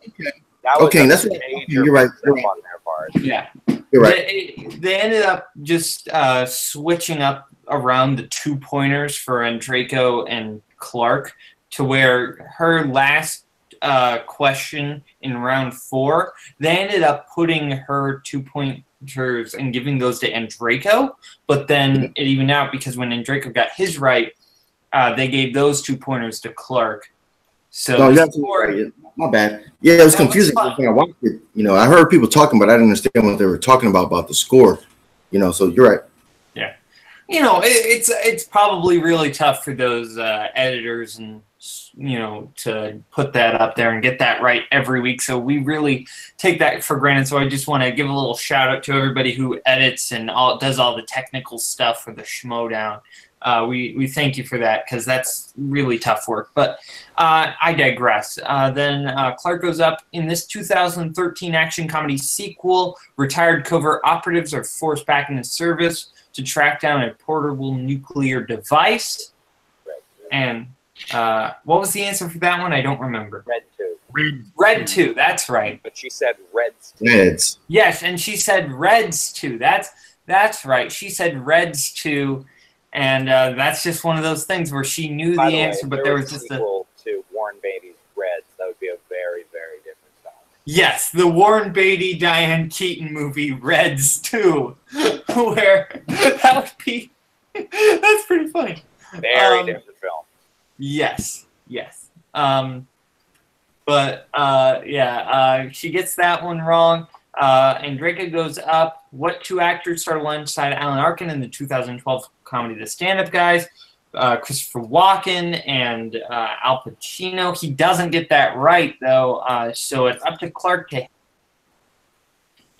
That was Okay, a that's major you're right. mix-up on their part. Yeah. You're right. They ended up just switching up around the 2-pointers for Draco and Clark to where her last question in round 4, they ended up putting her 2-pointers and giving those to Andraco, but then it evened out because when Andraco got his right, they gave those 2-pointers to Clark. So No, you're absolutely right. My bad. Yeah, it was confusing when I watched it. You know, I heard people talking, but I didn't understand what they were talking about the score. You know, so you're right. Yeah, you know, it's probably really tough for those editors and to put that up there and get that right every week. So we really take that for granted. So I just want to give a little shout out to everybody who edits and does all the technical stuff for the Schmoedown. We thank you for that because that's really tough work. But I digress. Then Clark goes up. In this 2013 action comedy sequel, retired covert operatives are forced back into service to track down a portable nuclear device. And what was the answer for that one? I don't remember. Red 2. Red 2, that's right. But she said Reds 2. Reds. Yes, and she said Reds 2. That's right. She said Reds 2. And that's just one of those things where she knew the answer, but there was just a sequel to Warren Beatty's Reds. That would be a very, very different film. Yes, the Warren Beatty, Diane Keaton movie Reds 2, where that would be. That's pretty funny. Very different film. Yes. She gets that one wrong. And Draco goes up. What 2 actors starred alongside Alan Arkin in the 2012 comedy The Stand-Up Guys? Christopher Walken and Al Pacino. He doesn't get that right, though, so it's up to Clark to.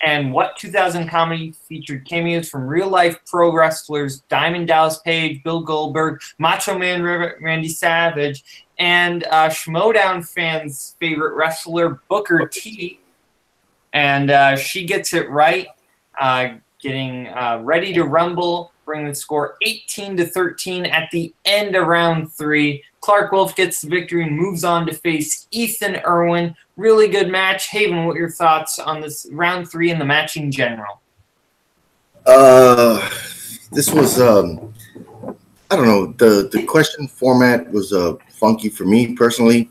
And what 2000 comedy featured cameos from real-life pro wrestlers Diamond Dallas Page, Bill Goldberg, Macho Man Randy Savage, and Schmoedown fans' favorite wrestler Booker T. And she gets it right, getting ready to rumble, bring the score 18-13 at the end of round 3. Clark Wolf gets the victory and moves on to face Ethan Irwin. Really good match. Haven, what are your thoughts on this round 3 and the match in general? This was I don't know, the question format was funky for me personally.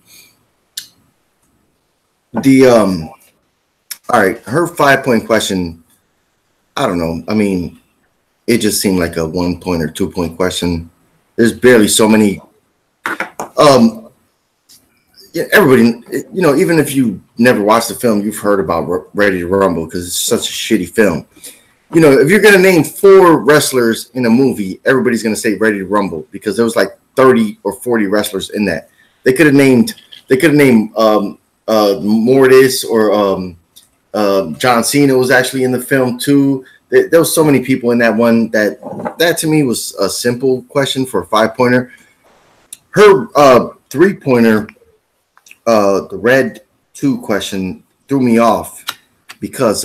All right, her 5-point question, I don't know. I mean, it just seemed like a 1-point or 2-point question. There's barely so many. Yeah, everybody, you know, even if you never watched the film, you've heard about Ready to Rumble because it's such a shitty film. You know, if you're going to name 4 wrestlers in a movie, everybody's going to say Ready to Rumble because there was like 30 or 40 wrestlers in that. They could have named Mortis or John Cena was actually in the film too. There was so many people in that one that to me was a simple question for a 5-pointer. Her 3-pointer, the Red 2 question threw me off because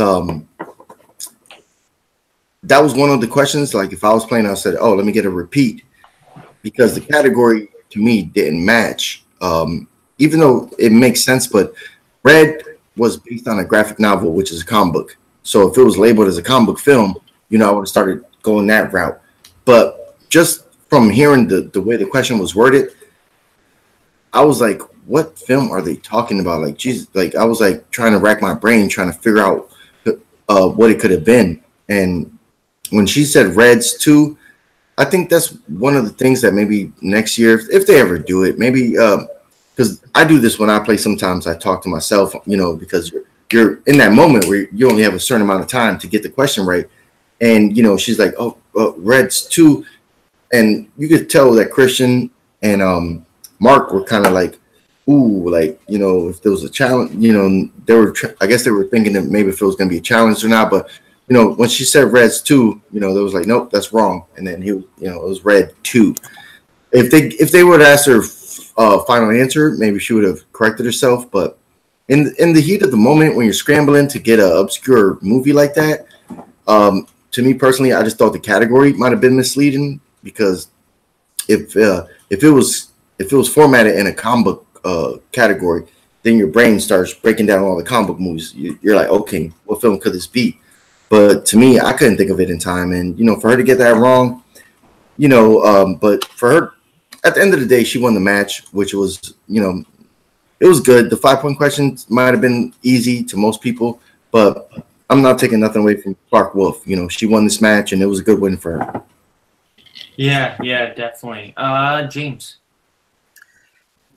that was one of the questions. Like if I was playing, I said, "Oh, let me get a repeat," because the category to me didn't match. Even though it makes sense, but Red was based on a graphic novel, which is a comic book. So if it was labeled as a comic book film, you know, I would have started going that route. But just from hearing the way the question was worded, I was like, what film are they talking about? Like, Jesus, like I was like trying to rack my brain, trying to figure out what it could have been. And when she said Reds 2, I think that's one of the things that maybe next year, if they ever do it, maybe because I do this when I play. Sometimes I talk to myself, you know, because you're in that moment where you only have a certain amount of time to get the question right. And, you know, she's like, oh, Reds 2. And you could tell that Christian and Mark were kind of like, ooh, like, you know, if there was a challenge, you know, I guess they were thinking that maybe if it was going to be a challenge or not. But, you know, when she said Reds 2, you know, they was like, nope, that's wrong. And then it was Red 2. If they would ask her final answer, maybe she would have corrected herself. But in the heat of the moment, when you're scrambling to get an obscure movie like that, to me personally, I just thought the category might have been misleading because if it was formatted in a comic book category, then your brain starts breaking down all the comic book movies. You're like, okay, what film could this be? But to me, I couldn't think of it in time. And, for her to get that wrong, but for her, at the end of the day, she won the match, which was, it was good. The 5-point questions might have been easy to most people, but I'm not taking nothing away from Clark Wolf. She won this match, and it was a good win for her. Yeah, definitely. James.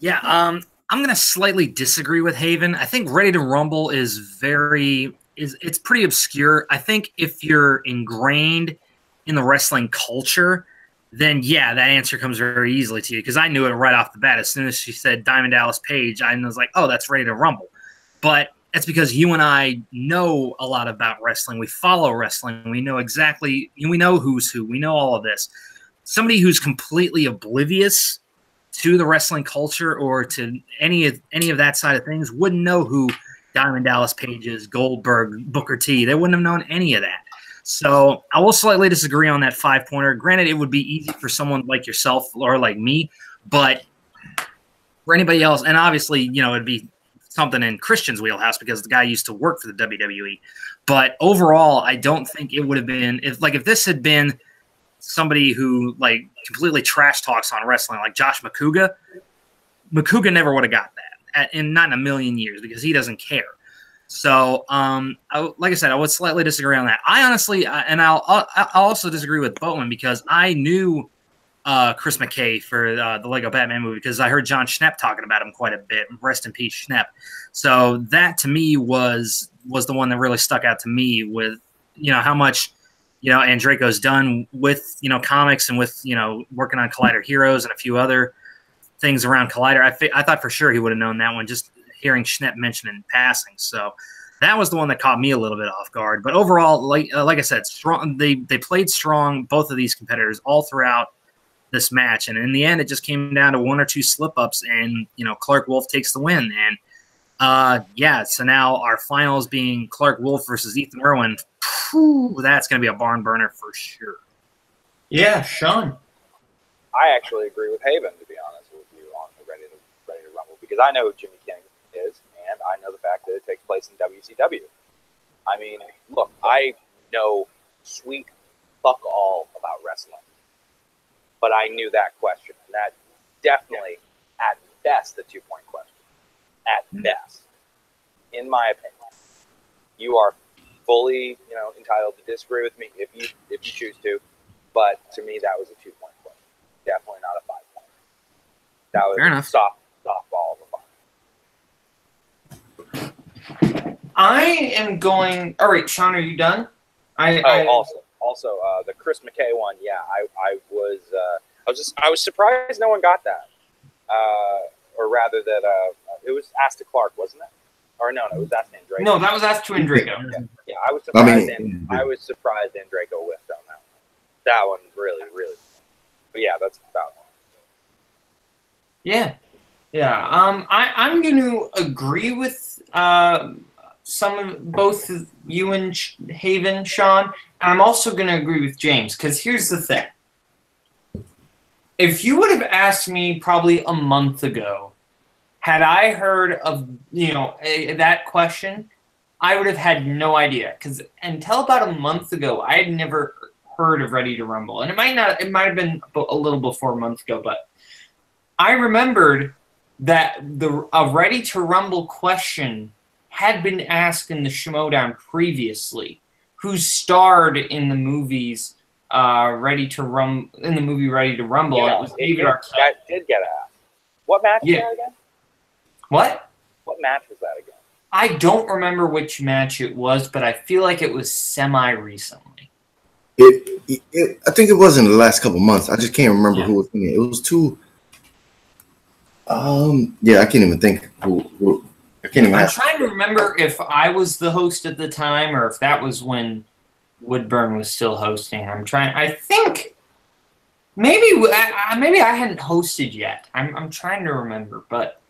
Yeah, I'm going to slightly disagree with Haven. I think Ready to Rumble is it's pretty obscure. I think if you're ingrained in the wrestling culture, then yeah, that answer comes very easily to you, because I knew it right off the bat. As soon as she said Diamond Dallas Page, I was like, oh, that's Ready to Rumble. But that's because you and I know a lot about wrestling. We follow wrestling. We know exactly, we know who's who. We know all of this. Somebody who's completely oblivious to the wrestling culture or to any of that side of things wouldn't know who Diamond Dallas Page is, Goldberg, Booker T. They wouldn't have known any of that. So I will slightly disagree on that 5-pointer. Granted, it would be easy for someone like yourself or like me, but for anybody else, and obviously, it'd be something in Christian's wheelhouse because the guy used to work for the WWE. But overall, I don't think it would have been if this had been somebody who completely trash talks on wrestling, like Josh McCouga never would have got that, and not in a million years, because he doesn't care. So, like I said, I would slightly disagree on that. I honestly, and I'll also disagree with Boatman, because I knew Chris McKay for the Lego Batman movie, because I heard John Schnepp talking about him quite a bit. Rest in peace, Schnepp. So that to me was the one that really stuck out to me with how much Andreyko's done with comics and with working on Collider Heroes and a few other things around Collider. I thought for sure he would have known that one, just hearing Schnepp mention in passing. So that was the one that caught me a little bit off guard. But overall, like I said, strong. They played strong, both of these competitors, all throughout this match. And in the end, it just came down to one or two slip-ups, and Clark Wolf takes the win. And so now our finals being Clark Wolf versus Ethan Irwin. That's going to be a barn burner for sure. Yeah, Sean. I actually agree with Haven, to be honest with you, on the Ready to Rumble, because I know who Jimmy King is, and I know the fact that it takes place in WCW. I mean, look, I know sweet fuck all about wrestling, but I knew that question, and that definitely, at best, the 2-point question. At best, in my opinion, you are fully, entitled to disagree with me if you choose to, but to me that was a 2-point question. Definitely not a 5-point. That was fair enough. Softball of a fun. I am going. All right, Sean, are you done? Also, the Chris McKay one. Yeah, I was surprised no one got that, or rather that it was asked to Clark, wasn't it? Or no, it was asked to Andreyko. No, that was asked to Andreyko. Yeah, I was surprised. I was surprised Andreyko whiffed on that one. That one really. But yeah, that's about one. Yeah. I'm going to agree with both you and Haven, Sean. I'm also going to agree with James, because here's the thing. If you would have asked me probably a month ago, had I heard of that question, I would have had no idea, because until about a month ago, I had never heard of Ready to Rumble, and it might have been a little before a month ago, but I remembered that a Ready to Rumble question had been asked in the Schmoedown previously, who starred in the movies Ready to Rumble. Yeah, it was David Arquette. That did get asked. What match was that again? What? What match was that again? I don't remember which match it was, but I feel like it was semi-recently. I think it was in the last couple months. I just can't remember who was in it. It was two. I can't even think who I can't even. I'm trying to remember if I was the host at the time or if that was when Woodburn was still hosting. I think maybe I hadn't hosted yet. I'm trying to remember, but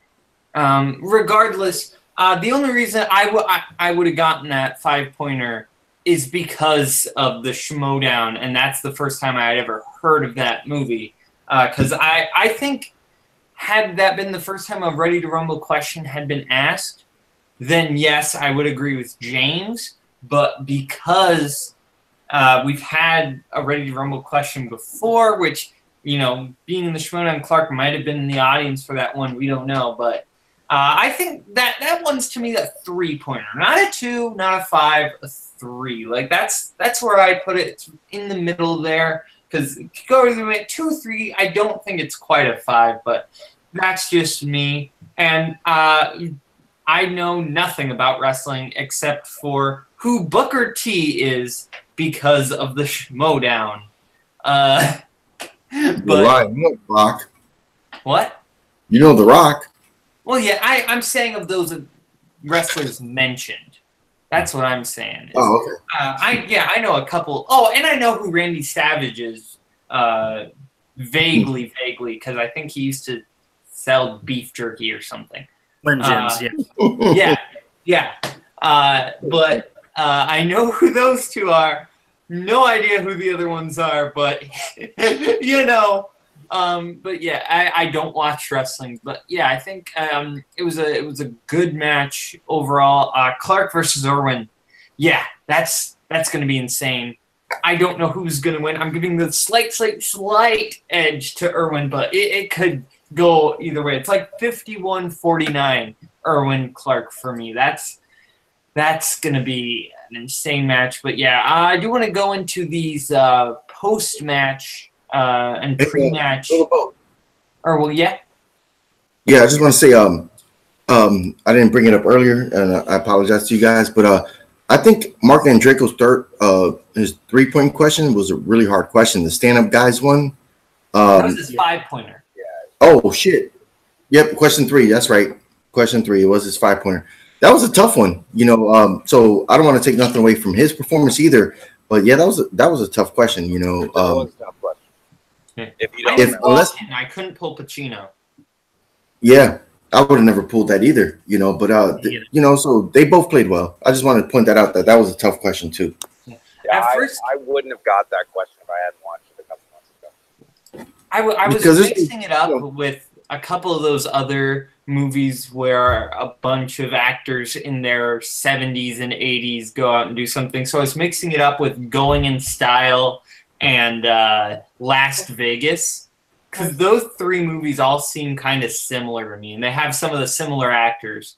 regardless, the only reason I would have gotten that 5-pointer is because of the Schmoedown, and that's the first time I had ever heard of that movie. Because I think had that been the first time a Ready to Rumble question had been asked, then yes, I would agree with James. But because we've had a Ready to Rumble question before, which, you know, being in the Schmoedown, Clark might have been in the audience for that one. We don't know. But I think that one's, to me, a 3-pointer. Not a 2, not a 5, a 3. Like, that's where I put it. It's in the middle there. Because go either way, 2 or 3, I don't think it's quite a 5. But that's just me. And I know nothing about wrestling except for who Booker T is because of the Schmoedown. But You're lying. You know The Rock. What? You know The Rock. Well, yeah, I'm saying of those wrestlers mentioned. That's what I'm saying. Oh, okay. I know a couple. Oh, and I know who Randy Savage is vaguely, because I think he used to sell beef jerky or something. Slim Jims, yeah. But I know who those two are. No idea who the other ones are, but you know. But yeah, I don't watch wrestling, but yeah, I think it was a good match overall. Clark versus Irwin, yeah, that's going to be insane. I don't know who's going to win. I'm giving the slight edge to Irwin, but it could go either way. It's like 51-49 Irwin Clark for me. That's going to be an insane match. But yeah, I do want to go into these post-match and pre-match. Yeah, I just want to say, I didn't bring it up earlier, and I apologize to you guys, but I think Mark Andreko's his 3-point question was a really hard question. The stand-up guys one. That was his 5-pointer. Yeah. Oh shit! Yep, question 3. That's right. Question 3. It was his 5-pointer. That was a tough one, you know. So I don't want to take nothing away from his performance either. But yeah, that was a tough question, you know. That was a tough question. If you don't I couldn't pull Pacino. Yeah, I would have never pulled that either, you know. But you know, so they both played well. I just wanted to point that out, that was a tough question too. Yeah, I wouldn't have got that question if I hadn't watched it a couple months ago. I was mixing it up with a couple of those other movies where a bunch of actors in their 70s and 80s go out and do something. So I was mixing it up with Going in Style and Las Vegas, because those 3 movies all seem kind of similar to me, and they have some of the similar actors.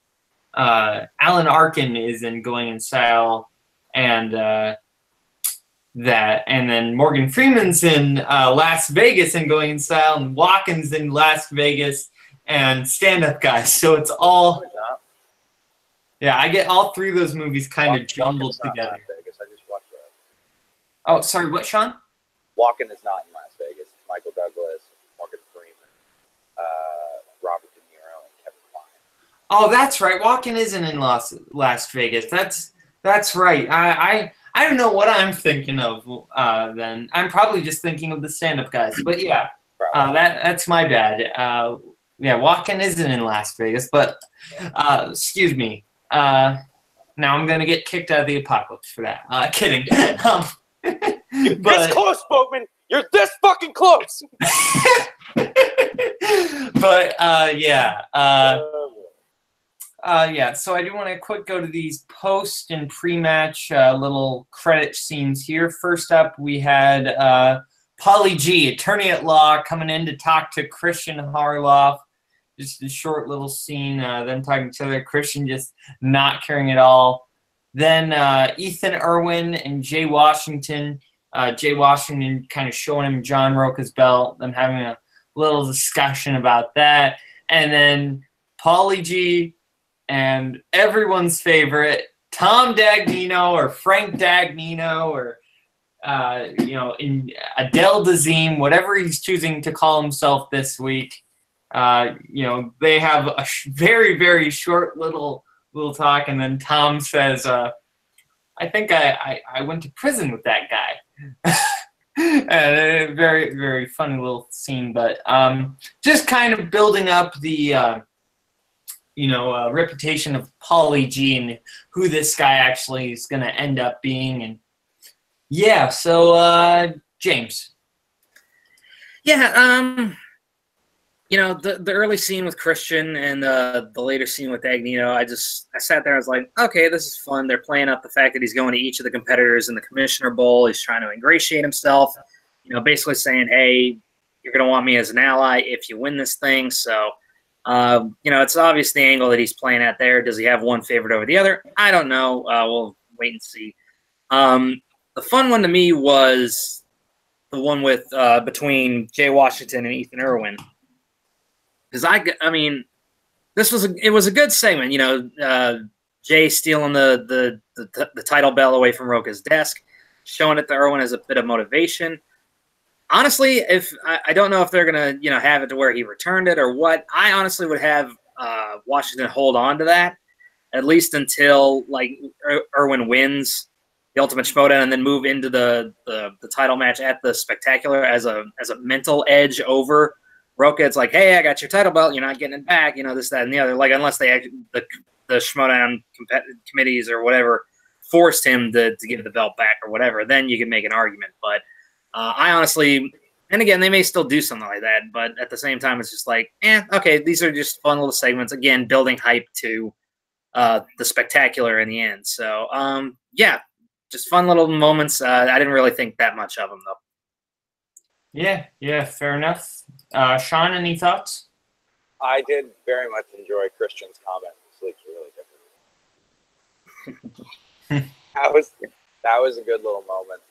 Alan Arkin is in Going in Style, and and then Morgan Freeman's in Las Vegas and Going in Style, and Walken's in Las Vegas, and Stand Up Guys. So it's all, yeah, I get all 3 of those movies kind of jumbled together. Vegas. I just watched that. Oh, sorry, what, Sean? Walken is not in Las Vegas. Michael Douglas, Morgan Freeman, Robert De Niro, and Kevin Kline. Oh, that's right. Walken isn't in Las Vegas. That's right. I don't know what I'm thinking of then. I'm probably just thinking of the stand-up guys. But yeah, that's my bad. Yeah, Walken isn't in Las Vegas, but excuse me. Now I'm gonna get kicked out of the apocalypse for that. Kidding. You're this close, Boatman. You're this fucking close. But yeah. So I do want to quick go to these post and pre-match little credit scenes here. First up, we had Paulie G, attorney at law, coming in to talk to Christian Harloff. Just a short little scene, them talking to each other. Christian just not caring at all. Then Ethan Irwin and Jay Washington. Jay Washington kind of showing him John Roca's belt, them having a little discussion about that. And then Paulie G and everyone's favorite, Tom Dagnino or Frank Dagnino or, in Adele Dazeem, whatever he's choosing to call himself this week. They have a very, very short little talk. And then Tom says, I think I went to prison with that guy. And a very, very funny little scene, but just kind of building up the reputation of Paulie G and who this guy actually is going to end up being. And yeah, so James. Yeah, You know, the early scene with Christian and the later scene with Agnito, I sat there, I was like, okay, this is fun. They're playing up the fact that he's going to each of the competitors in the Commissioner Bowl. He's trying to ingratiate himself, you know, basically saying, hey, you're going to want me as an ally if you win this thing. So, you know, it's obvious the angle that he's playing at there. Does he have one favorite over the other? I don't know. We'll wait and see. The fun one to me was the one with between Jay Washington and Ethan Irwin. Because I mean, it was a good segment, you know. Jay stealing the title belt away from Roka's desk, showing it to Irwin as a bit of motivation. Honestly, if I don't know if they're gonna, you know, have it to where he returned it or what. I honestly would have Washington hold on to that at least until like Irwin wins the Ultimate Schmoedown and then move into the title match at the Spectacular as a mental edge over Roka. It's like, hey, I got your title belt. You're not getting it back. You know, this, that, and the other. Like, unless the Schmoedown committees or whatever forced him to give the belt back or whatever, then you can make an argument. But I honestly, and again, they may still do something like that. But at the same time, it's just like, okay, these are just fun little segments. Again, building hype to the Spectacular in the end. So, yeah, just fun little moments. I didn't really think that much of them, though. Yeah, fair enough. Sean, any thoughts? I did very much enjoy Christian's comment. Sleeps really different. that was a good little moment.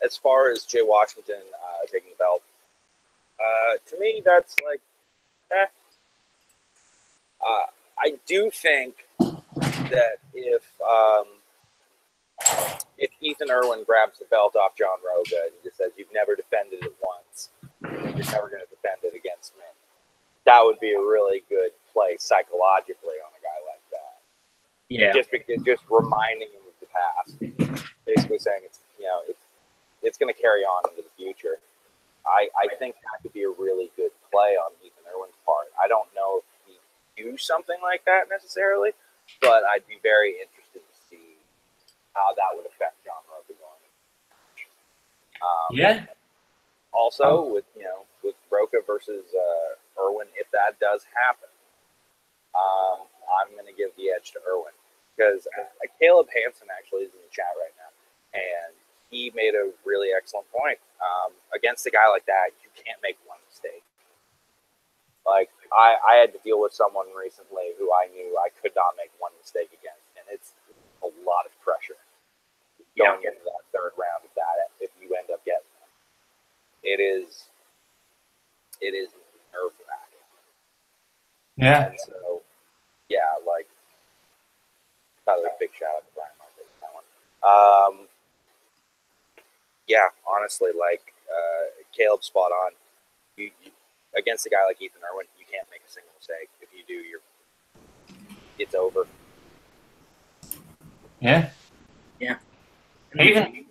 As far as Jay Washington taking the belt, to me that's like, I do think that if Ethan Irwin grabs the belt off John Roga and just says, you've never defended it once, you're never going to defend it against me, that would be a really good play psychologically on a guy like that. Yeah. Just reminding him of the past. Basically saying it's going to carry on into the future. I think that could be a really good play on Ethan Irwin's part. I don't know if he'd do something like that necessarily, but I'd be very interested to see how that would affect John Roga going. Yeah. Also, with Roka versus Irwin, if that does happen, I'm going to give the edge to Irwin because Caleb Hansen actually is in the chat right now, and he made a really excellent point. Against a guy like that, you can't make one mistake. Like I had to deal with someone recently who I knew I could not make one mistake against, and it's a lot of pressure going into that third round of that if you end up getting them. It is nerve wracking. Yeah. And so, yeah, like, by the way, big shout out to Brian Martin for that one. Yeah, honestly, like, Caleb's spot on. You against a guy like Ethan Irwin, you can't make a single mistake. If you do, it's over. Yeah. Even.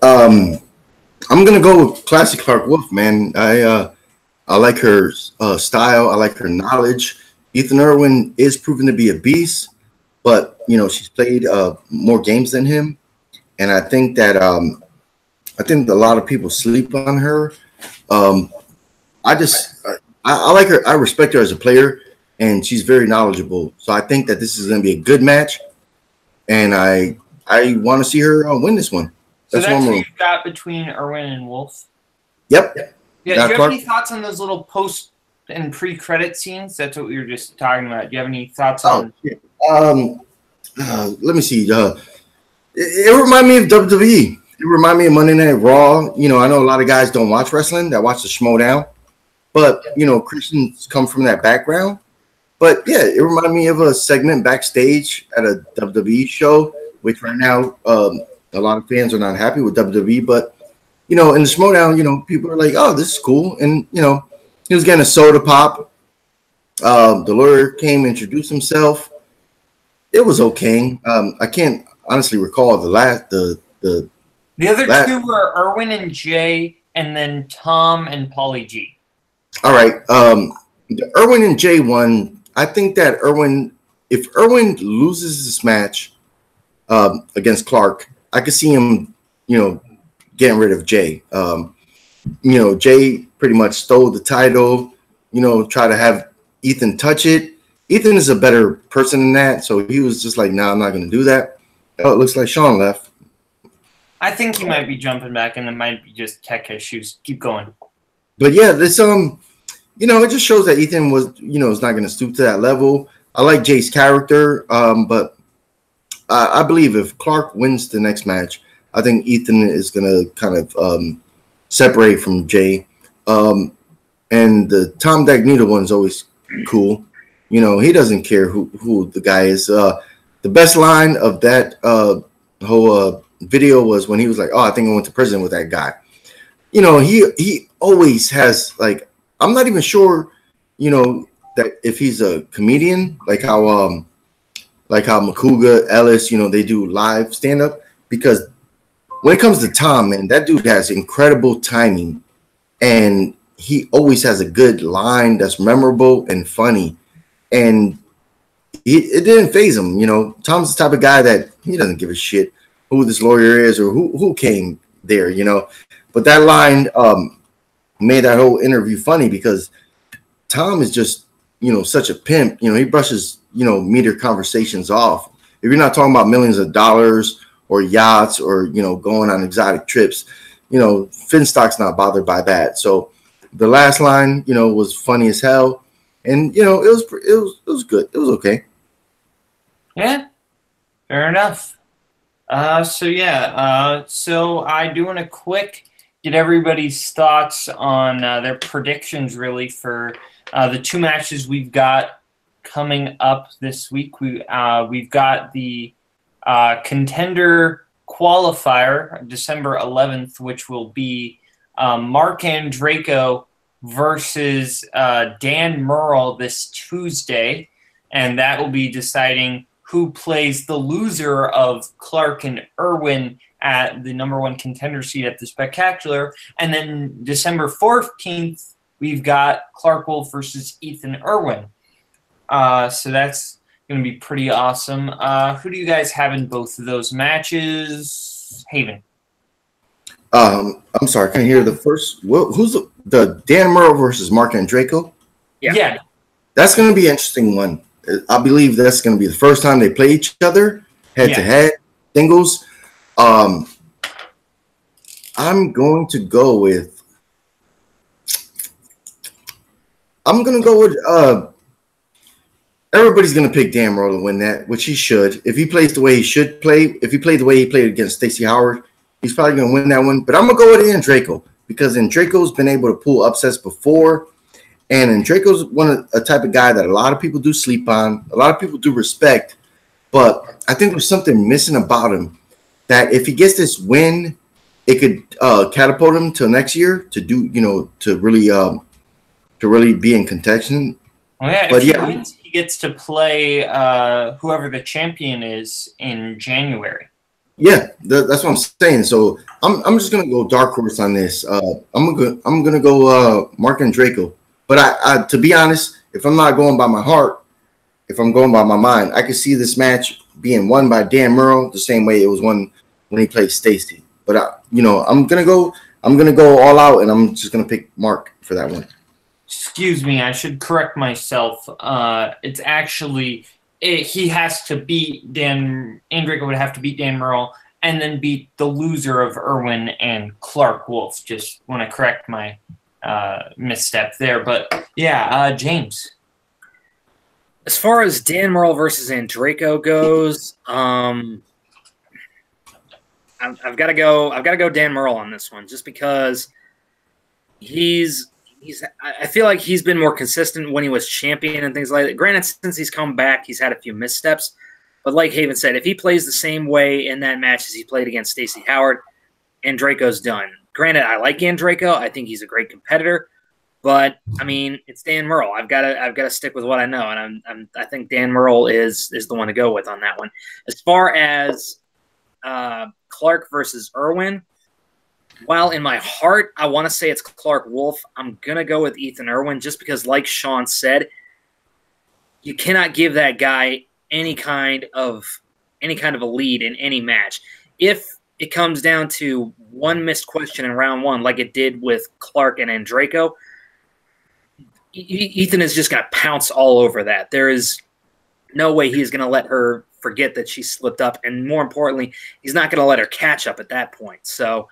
I'm gonna go with classic Clark Wolf, man. I like her style. I like her knowledge. Ethan Irwin is proven to be a beast, but she's played more games than him, and I think that a lot of people sleep on her. I like her. I respect her as a player, and she's very knowledgeable. So I think that this is going to be a good match, and I want to see her win this one. So that's what you've got between Irwin and Wolf? Yep. Yeah. Do you have any thoughts on those little post and pre-credit scenes? That's what we were just talking about. Do you have any thoughts on? Yeah. Let me see. It reminded me of WWE. It reminded me of Monday Night Raw. I know a lot of guys don't watch wrestling that watch the Schmoedown, but Christians come from that background. But yeah, it reminded me of a segment backstage at a WWE show, which right now a lot of fans are not happy with WWE. But in the Schmoedown, people are like, "Oh, this is cool," and he was getting a soda pop. The lawyer came, introduced himself. It was okay. I can't honestly recall the other two were Irwin and Jay, and then Tom and Paulie G. All right. The Irwin and Jay one, I think that if Irwin loses this match against Clark, I could see him, getting rid of Jay. Jay pretty much stole the title, try to have Ethan touch it. Ethan is a better person than that, so he was just like, "Nah, I'm not going to do that." Oh, it looks like Sean left. I think he might be jumping back, and it might be just tech issues. Keep going. But yeah, this it just shows that Ethan was, is not going to stoop to that level. I like Jay's character, but I believe if Clark wins the next match, I think Ethan is going to kind of separate from Jay. And the Tom Dagnito one is always cool. He doesn't care who the guy is. The best line of that whole video was when he was like, "Oh, I think I went to prison with that guy." He always has, like, I'm not even sure, that if he's a comedian, like how Makuga, Ellis, they do live stand up, because when it comes to Tom, man, that dude has incredible timing, and he always has a good line that's memorable and funny, and it didn't faze him. Tom's the type of guy that he doesn't give a shit who this lawyer is or who came there, But that line made that whole interview funny because Tom is just, such a pimp. He brushes, meter conversations off. If you're not talking about millions of dollars or yachts or, going on exotic trips, Finstock's not bothered by that. So the last line, was funny as hell. And, it was good. It was okay. Yeah, fair enough. So I do want to quick get everybody's thoughts on their predictions, really, for the two matches we've got coming up this week. We've got the contender qualifier, December 11th, which will be Mark Andreyko versus Dan Murrell this Tuesday, and that will be deciding who plays the loser of Clark and Irwin at the number one contender seat at the Spectacular. And then December 14th, we've got Clark Wolf versus Ethan Irwin. So that's going to be pretty awesome. Who do you guys have in both of those matches? Haven. I'm sorry, can I hear the first? Who's the Dan Murrell versus Mark Andreyko? Yeah. That's going to be an interesting one. I believe that's going to be the first time they play each other head-to-head, singles. I'm going to go with everybody's going to pick Dan Murrell to win that, which he should. If he plays the way he should play, if he played the way he played against Stacey Howard, he's probably going to win that one. But I'm going to go with Andreyko because Andreyko's been able to pull upsets before. And Draco's a type of guy that a lot of people do sleep on. A lot of people do respect. But I think there's something missing about him that if he gets this win, it could catapult him to next year to do, to really be in contention. Well, yeah, if he wins, he gets to play whoever the champion is in January. Yeah, that's what I'm saying. So I'm just gonna go dark horse on this. I'm gonna go Mark Andreyko. But I, to be honest, if I'm not going by my heart, if I'm going by my mind, I could see this match being won by Dan Murrell the same way it was won when he played Stacey. But I'm gonna go all out, and I'm just gonna pick Mark for that one. Excuse me, I should correct myself. It's actually he has to beat Dan. Andreyko would have to beat Dan Murrell and then beat the loser of Irwin and Clark Wolf. Just want to correct my misstep there, but yeah, James. As far as Dan Murrell versus Andreyko goes, I've got to go Dan Murrell on this one, just because I feel like he's been more consistent when he was champion and things like that. Granted, since he's come back, he's had a few missteps, but like Haven said, if he plays the same way in that match as he played against Stacey Howard, Andreyko's done. Granted, I like Andreyko. I think he's a great competitor, but I mean, it's Dan Murrell. I've got to stick with what I know, and I think Dan Murrell is the one to go with on that one. As far as Clark versus Irwin, while in my heart I want to say it's Clark Wolf, I'm gonna go with Ethan Irwin just because, like Sean said, you cannot give that guy any kind of a lead in any match. If it comes down to one missed question in round one, like it did with Clark and Andreyko, Ethan is just going to pounce all over that. There is no way he's going to let her forget that she slipped up. And more importantly, he's not going to let her catch up at that point. So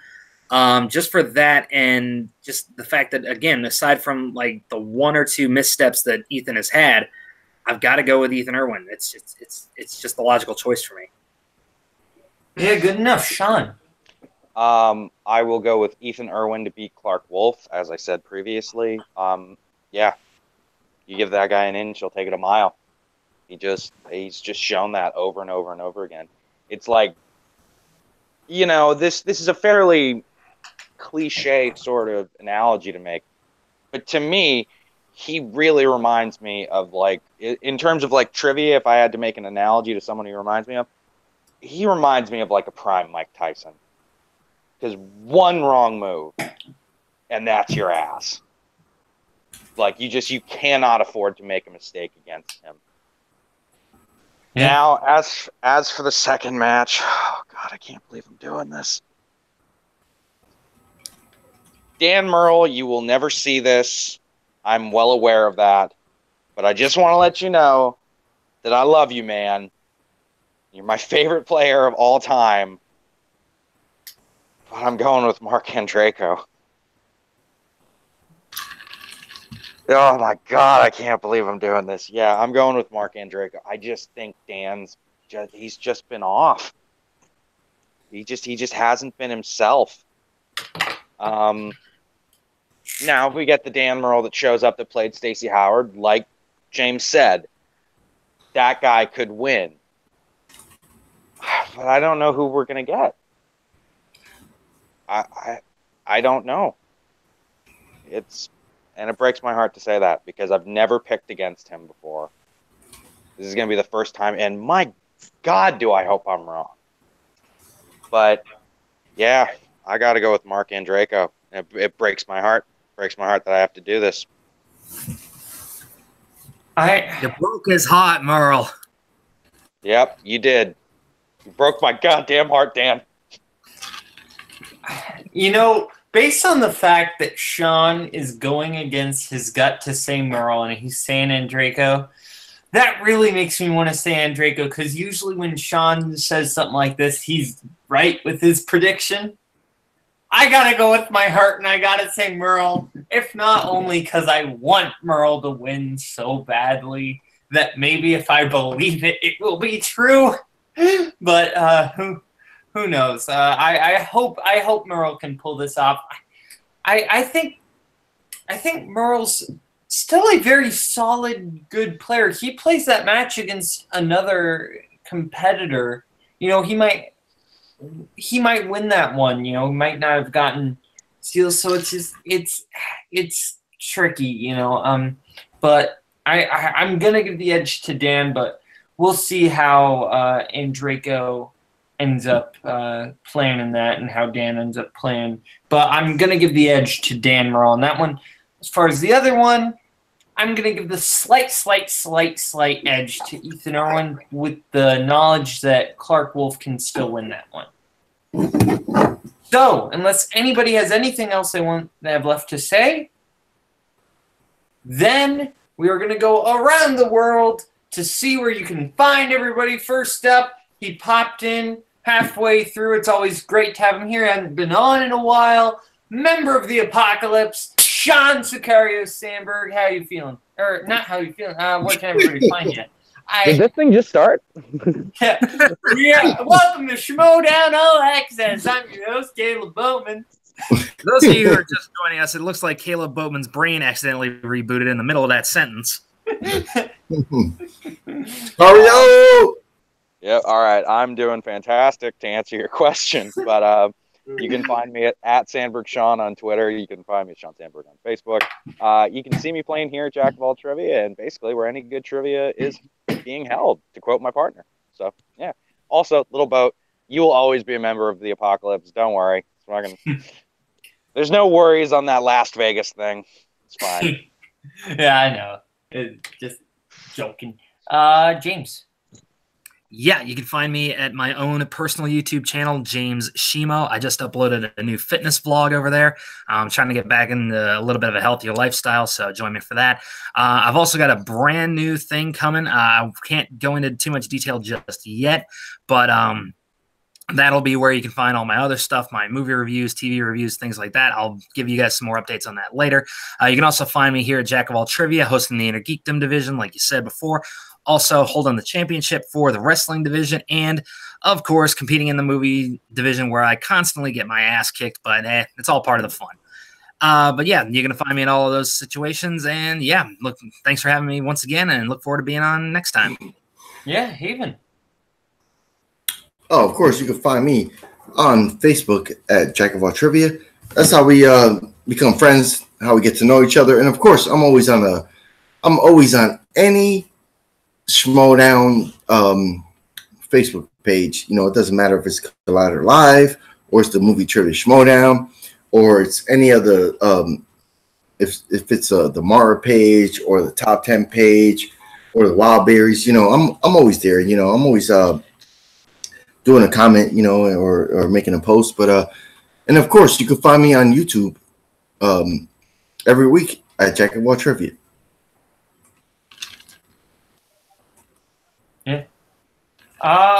just for that, and just the fact that, again, aside from like the one or two missteps that Ethan has had, I've got to go with Ethan Irwin. It's just the logical choice for me. Yeah, good enough. Sean. I will go with Ethan Irwin to beat Clark Wolf, as I said previously. Yeah, you give that guy an inch, he'll take it a mile. He's just shown that over and over and over again. It's like, you know, this is a fairly cliche sort of analogy to make, but to me, he really reminds me of, like, in terms of like trivia, if I had to make an analogy to someone he reminds me of, he reminds me of like a prime Mike Tyson. Because one wrong move, and that's your ass. Like, you cannot afford to make a mistake against him. Yeah. Now, as for the second match, oh God, I can't believe I'm doing this. Dan Murrell, you will never see this. I'm well aware of that. But I just want to let you know that I love you, man. You're my favorite player of all time. But I'm going with Mark Andreyko. Oh my God, I can't believe I'm doing this. Yeah, I'm going with Mark Andreyko. I just think he's just been off. He just hasn't been himself. Now, if we get the Dan Murrell that shows up that played Stacey Howard, like James said, that guy could win. But I don't know who we're going to get. I don't know. And it breaks my heart to say that because I've never picked against him before. This is going to be the first time, and my God, do I hope I'm wrong. But yeah, I got to go with Mark Andreyko. It breaks my heart. Breaks my heart that I have to do this. You broke his heart, Merle. Yep, you did. You broke my goddamn heart, Dan. You know, based on the fact that Sean is going against his gut to say Merle and he's saying Andreyko, that really makes me want to say Andreyko, because usually when Sean says something like this, he's right with his prediction. I got to go with my heart, and I got to say Merle, if not only because I want Merle to win so badly that maybe if I believe it, it will be true. But who knows? I hope Merle can pull this off. I think Merle's still a very solid, good player. He plays that match against another competitor. You know, he might win that one. You know, he might not have gotten steals. So it's tricky. You know. But I'm gonna give the edge to Dan, but we'll see how Andreyko ends up playing in that and how Dan ends up playing. But I'm going to give the edge to Dan Murrell on that one. As far as the other one, I'm going to give the slight edge to Ethan Irwin with the knowledge that Clark Wolf can still win that one. So, unless anybody has anything else they have left to say, then we are going to go around the world to see where you can find everybody. First up, he popped in halfway through. It's always great to have him here. Hasn't been on in a while. Member of the Apocalypse, Sean Sicario Sandberg. How you feeling? Or not how you feeling. Where can everybody find you? Did this thing just start? Yeah. Welcome to Schmoedown All Access. I'm your host, Caleb Bowman. For those of you who are just joining us, it looks like Caleb Bowman's brain accidentally rebooted in the middle of that sentence. Mario! Yeah, all right. I'm doing fantastic to answer your question, but you can find me at Sandberg Sean on Twitter. You can find me at Sean Sandberg on Facebook. You can see me playing here at Jack of All Trivia, and basically where any good trivia is being held, to quote my partner. So, yeah. Also, Little Boat, you will always be a member of the Apocalypse. Don't worry. There's no worries on that Las Vegas thing. It's fine. Yeah, I know. Just joking. James. Yeah, you can find me at my own personal YouTube channel, James Schmo. I just uploaded a new fitness vlog over there. I'm trying to get back into a little bit of a healthier lifestyle, so join me for that. I've also got a brand new thing coming. I can't go into too much detail just yet, but that'll be where you can find all my other stuff, my movie reviews, TV reviews, things like that. I'll give you guys some more updates on that later. You can also find me here at Jack of All Trivia, hosting the Inner Geekdom division, like you said before. Also holding the championship for the wrestling division, and of course competing in the movie division, where I constantly get my ass kicked, but it's all part of the fun. But yeah, you're gonna find me in all of those situations, and yeah, look, thanks for having me once again, and look forward to being on next time. Yeah, Haven. Oh, of course, you can find me on Facebook at Jack of All Trivia. That's how we become friends, how we get to know each other, and of course, I'm always on any Schmoedown Facebook page. You know, it doesn't matter if it's Collider Live or it's the Movie Trivia Schmoedown or it's any other if it's the Mara page or the Top 10 page or the Wild Berries. You know, I'm always there. You know, I'm always doing a comment, you know, or making a post. But and of course, you can find me on YouTube every week at Jack of All Trivia. Yeah.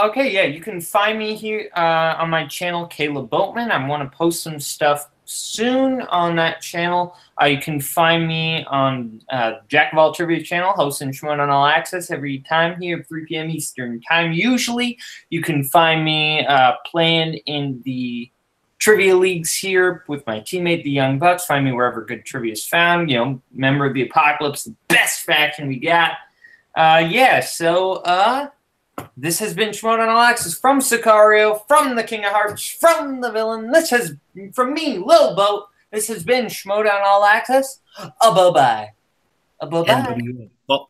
Okay, yeah, you can find me here on my channel, Caleb Boatman. I want to post some stuff soon on that channel. You can find me on Jack of All Trivia channel, hosting Schmoedown All Access every time here at 3 p.m. Eastern Time. Usually, you can find me playing in the trivia leagues here with my teammate, the Young Bucks. Find me wherever good trivia is found. You know, member of the Apocalypse, the best faction we got. Yeah, so this has been Schmoedown All Access from Sicario, from the King of Hearts, from the villain. This has, from me, Lil Boat. This has been Schmoedown All Access. Bye-bye. Bye-bye.